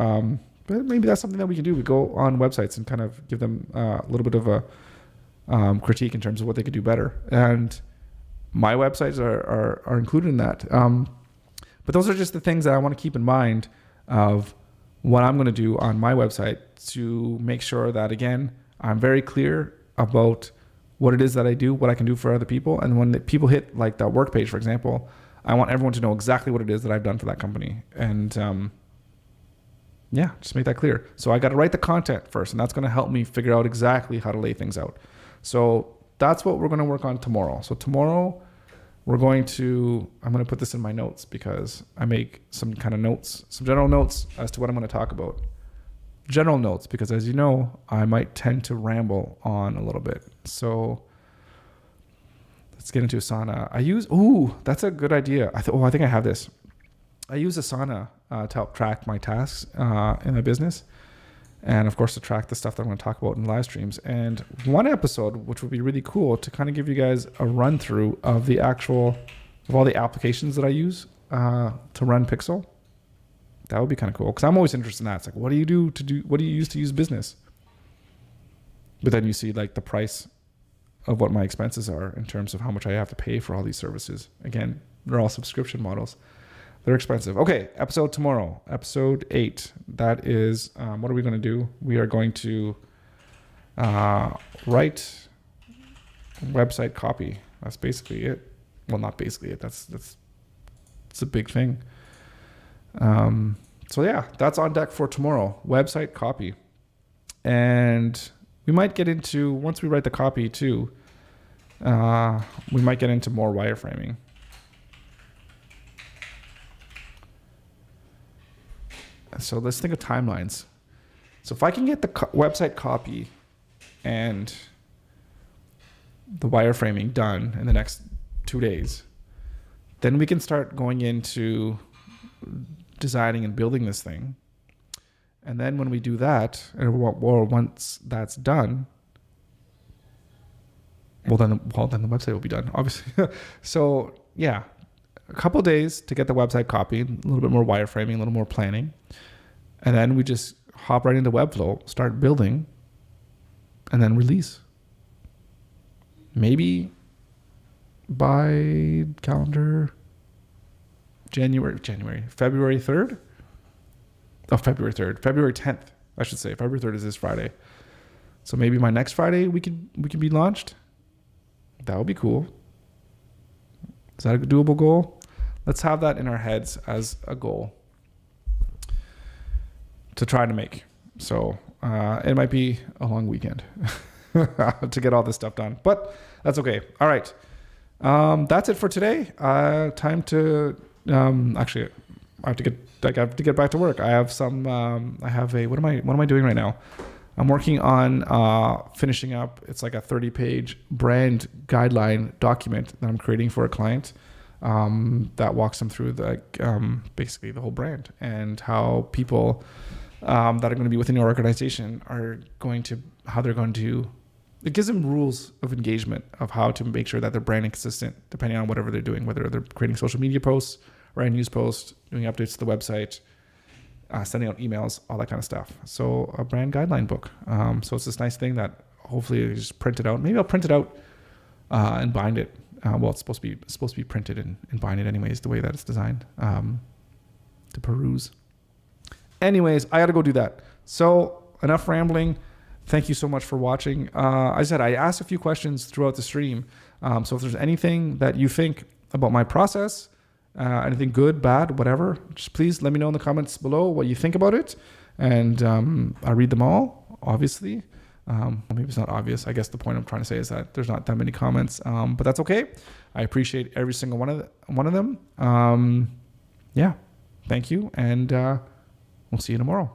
But maybe that's something that we can do. We go on websites and kind of give them a little bit of a critique in terms of what they could do better. And my websites are included in that. But those are just the things that I want to keep in mind of what I'm going to do on my website to make sure that, again, I'm very clear about what it is that I do, what I can do for other people. And when people hit like that work page, for example, I want everyone to know exactly what it is that I've done for that company. And just make that clear. So I got to write the content first, and that's going to help me figure out exactly how to lay things out. So that's what we're going to work on tomorrow. So tomorrow I'm going to put this in my notes because I make some kind of notes, some general notes as to what I'm going to talk about. General notes, because as you know, I might tend to ramble on a little bit. So let's get into Asana. That's a good idea. I think I have this. I use Asana to help track my tasks in my business. And of course, to track the stuff that I'm going to talk about in live streams. And one episode, which would be really cool to kind of give you guys a run through of all the applications that I use to run Pixel. That would be kind of cool. Cause I'm always interested in that. It's like, what do you use to use business? But then you see like the price of what my expenses are in terms of how much I have to pay for all these services. Again, they're all subscription models. They're expensive. Okay, episode tomorrow, episode 8. That is, what are we going to do? We are going to write website copy. That's basically it. Well, not basically it. That's a big thing. So yeah, that's on deck for tomorrow. Website copy, and we might get into, once we write the copy too, we might get into more wireframing. So let's think of timelines. So if I can get the website copy and the wireframing done in the next 2 days, then we can start going into designing and building this thing. And then when we do that, or once that's done, well then the website will be done, obviously. So yeah, a couple days to get the website copied, a little bit more wireframing, a little more planning, and then we just hop right into Webflow, start building, and then release. Maybe by calendar February 3rd. Oh, February 3rd, February 10th, I should say. February 3rd is this Friday. So maybe my next Friday we could be launched. That would be cool. Is that a doable goal? Let's have that in our heads as a goal to try to make. So it might be a long weekend to get all this stuff done, but that's okay. All right. That's it for today. Time to actually, I have to get back to work. I have some. What am I doing right now? I'm working on finishing up. It's like a 30-page brand guideline document that I'm creating for a client that walks them through basically the whole brand and how people that are going to be within your organization how they're going to. It gives them rules of engagement of how to make sure that they're branding consistent depending on whatever they're doing, whether they're creating social media posts, writing news posts, doing updates to the website, sending out emails, all that kind of stuff. So a brand guideline book. So it's this nice thing that hopefully you just print it out. Maybe I'll print it out and bind it. It's supposed to be printed and bind it anyways, the way that it's designed to peruse. Anyways, I got to go do that. So enough rambling. Thank you so much for watching. I asked a few questions throughout the stream. So if there's anything that you think about my process, anything good, bad, whatever, just please let me know in the comments below what you think about it. And I read them all, obviously. Maybe it's not obvious. I guess the point I'm trying to say is that there's not that many comments, but that's okay. I appreciate every single one of them. Yeah, thank you. And we'll see you tomorrow.